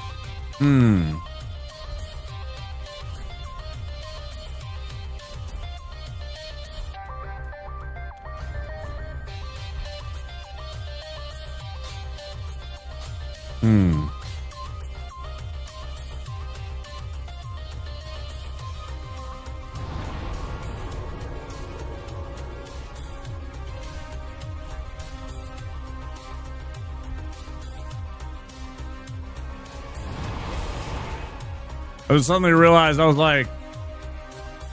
I suddenly realized, I was like,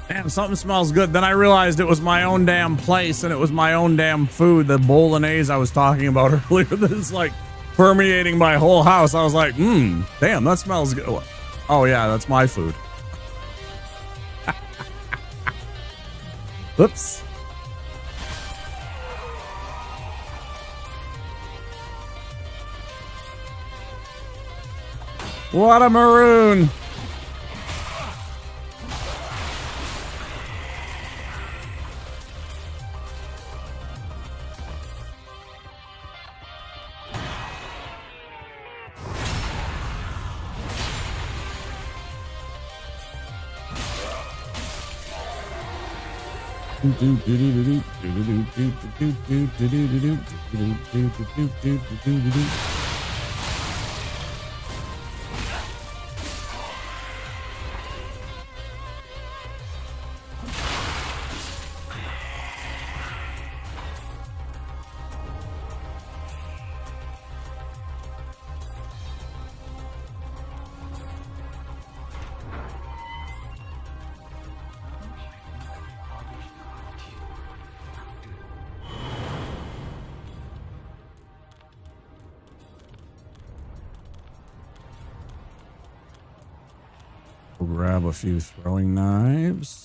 damn, something smells good. Then I realized it was my own damn place and it was my own damn food, the bolognese I was talking about earlier, that is like permeating my whole house. I was like, damn, that smells good. Oh yeah, that's my food. Oops. What a maroon. grab a few throwing knives.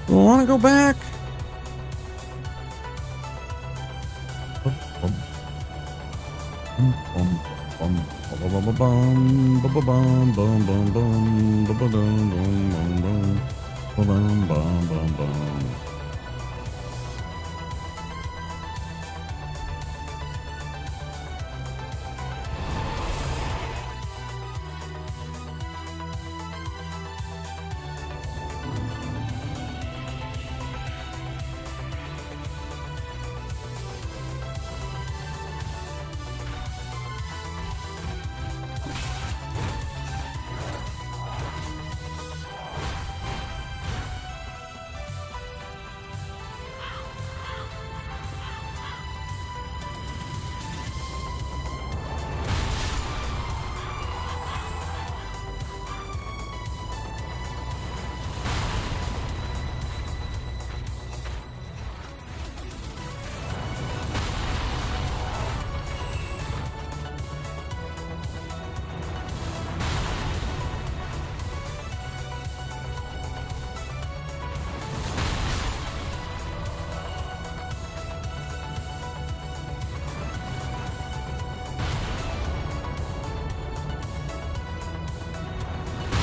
I want to go back.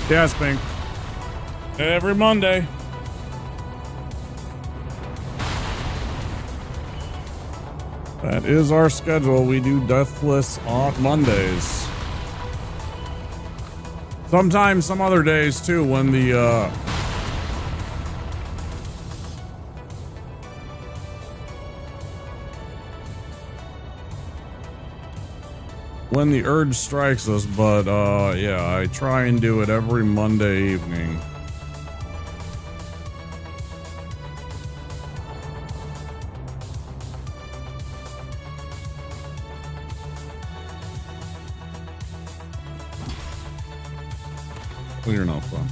Yes, Pink. Every Monday. That is our schedule. We do Deathless on Mondays. Sometimes some other days too when the when the urge strikes us, but yeah, I try and do it every Monday evening. Well, you're not fun.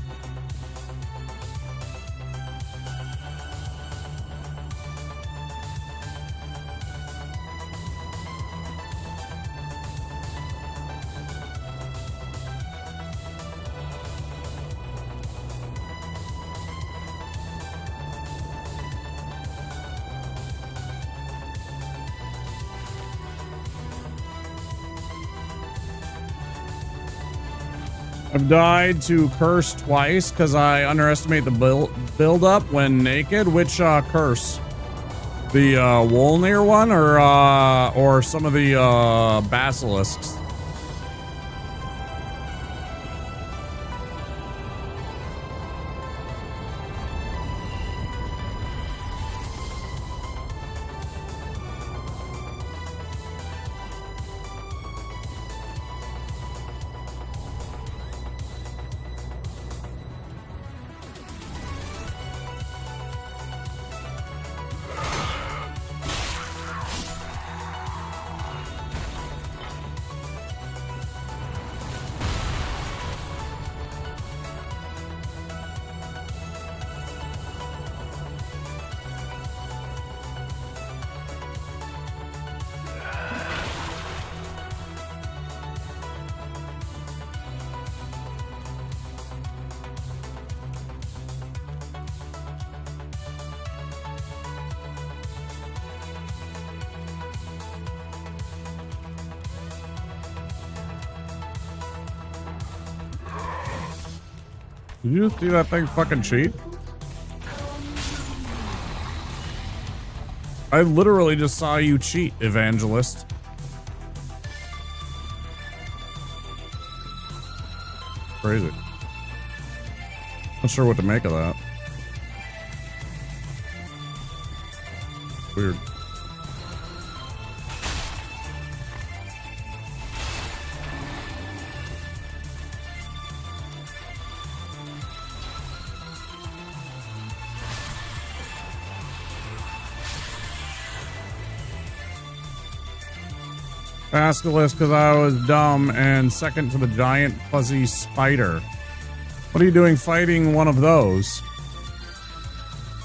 I've died to curse twice because I underestimate the build up when naked. Which curse? The Wolnir one or some of the basilisks? Did you see that thing fucking cheat? I literally just saw you cheat, Evangelist. Crazy. Not sure what to make of that. Weird. Basilisk because I was dumb, and second to the giant fuzzy spider. What are you doing fighting one of those?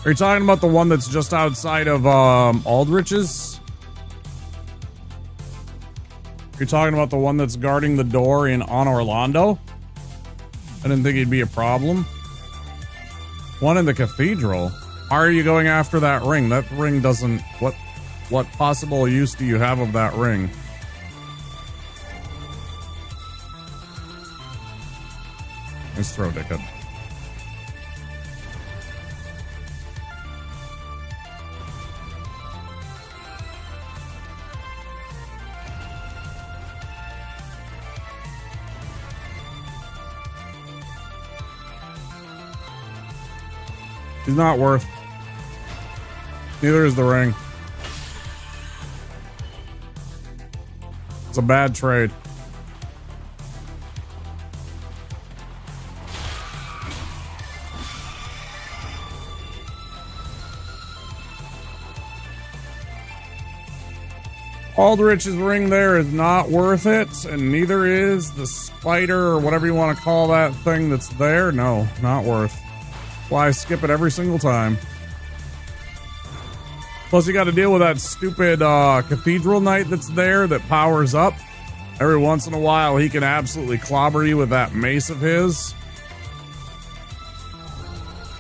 Are you talking about the one that's just outside of Aldrich's? Are you talking about the one that's guarding the door on Orlando? I didn't think he'd be a problem. One in the cathedral. Why are you going after that ring? That ring doesn't... What possible use do you have of that ring? Nice throw, dickhead. He's not worth. Neither is the ring. It's a bad trade. Aldrich's ring there is not worth it, and neither is the spider or whatever you want to call that thing that's there. No, not worth. Why I skip it every single time. Plus you got to deal with that stupid cathedral knight that's there that powers up. Every once in a while he can absolutely clobber you with that mace of his.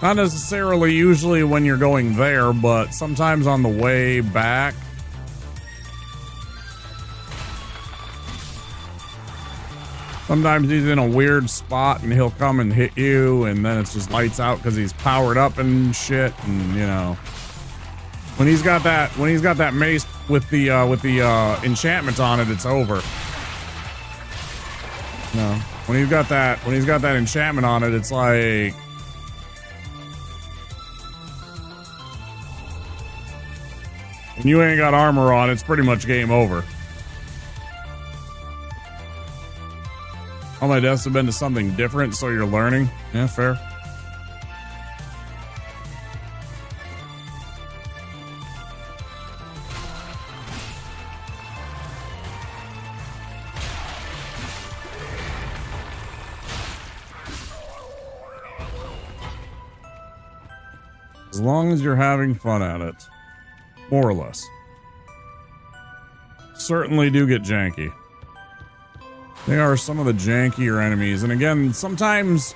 Not necessarily usually when you're going there, but sometimes on the way back. Sometimes he's in a weird spot and he'll come and hit you, and then it's just lights out because he's powered up and shit. And you know, when he's got that mace with the enchantment on it, it's over. No, when he's got that enchantment on it, it's like. When you ain't got armor on, it's pretty much game over. All my deaths have been to something different, so you're learning. Yeah, fair. As long as you're having fun at it. More or less. Certainly do get janky. They are some of the jankier enemies. And again, sometimes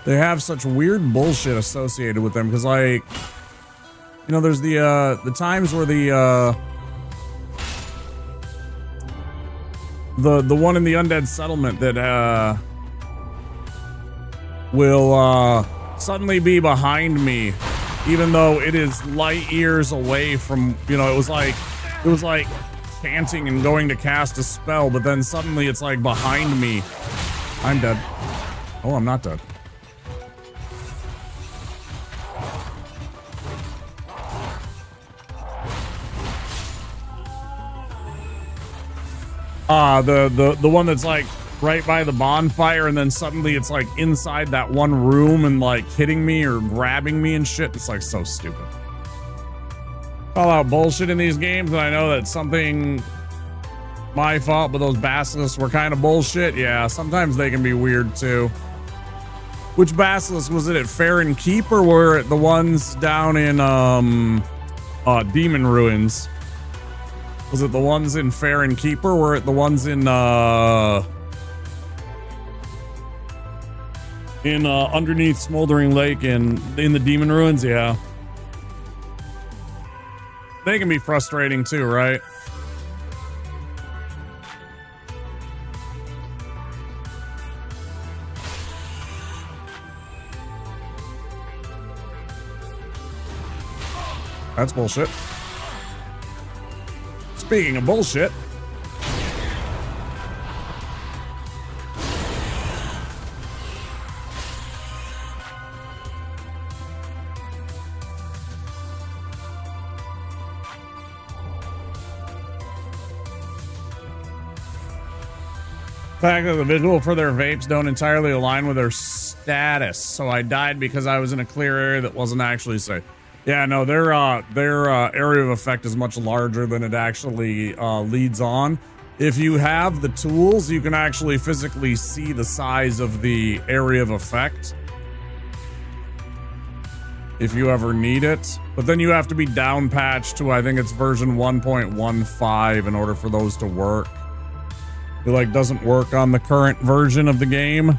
they have such weird bullshit associated with them. Because, like, you know, there's the times where the one in the undead settlement that will suddenly be behind me, even though it is light years away from, you know, it was like chanting and going to cast a spell, but then suddenly it's like behind me. I'm dead. Oh, I'm not dead. The one that's like right by the bonfire, and then suddenly it's like inside that one room and like hitting me or grabbing me and shit. It's like so stupid. Call out bullshit in these games, and I know that's something my fault, but those basilisks were kind of bullshit. Yeah, sometimes they can be weird too. Which basilisk was it at Fair and Keep, or were it the ones down in Demon Ruins? Was it the ones in Fair and Keep, or were it the ones in underneath Smoldering Lake in the Demon Ruins? Yeah. They can be frustrating too, right? That's bullshit. Speaking of bullshit. Fact that the visual for their vapes don't entirely align with their status, so I died because I was in a clear area that wasn't actually safe. Yeah, no, their area of effect is much larger than it actually leads on. If you have the tools, you can actually physically see the size of the area of effect if you ever need it. But then you have to be down patched to, I think it's version 1.15 in order for those to work. It like doesn't work on the current version of the game.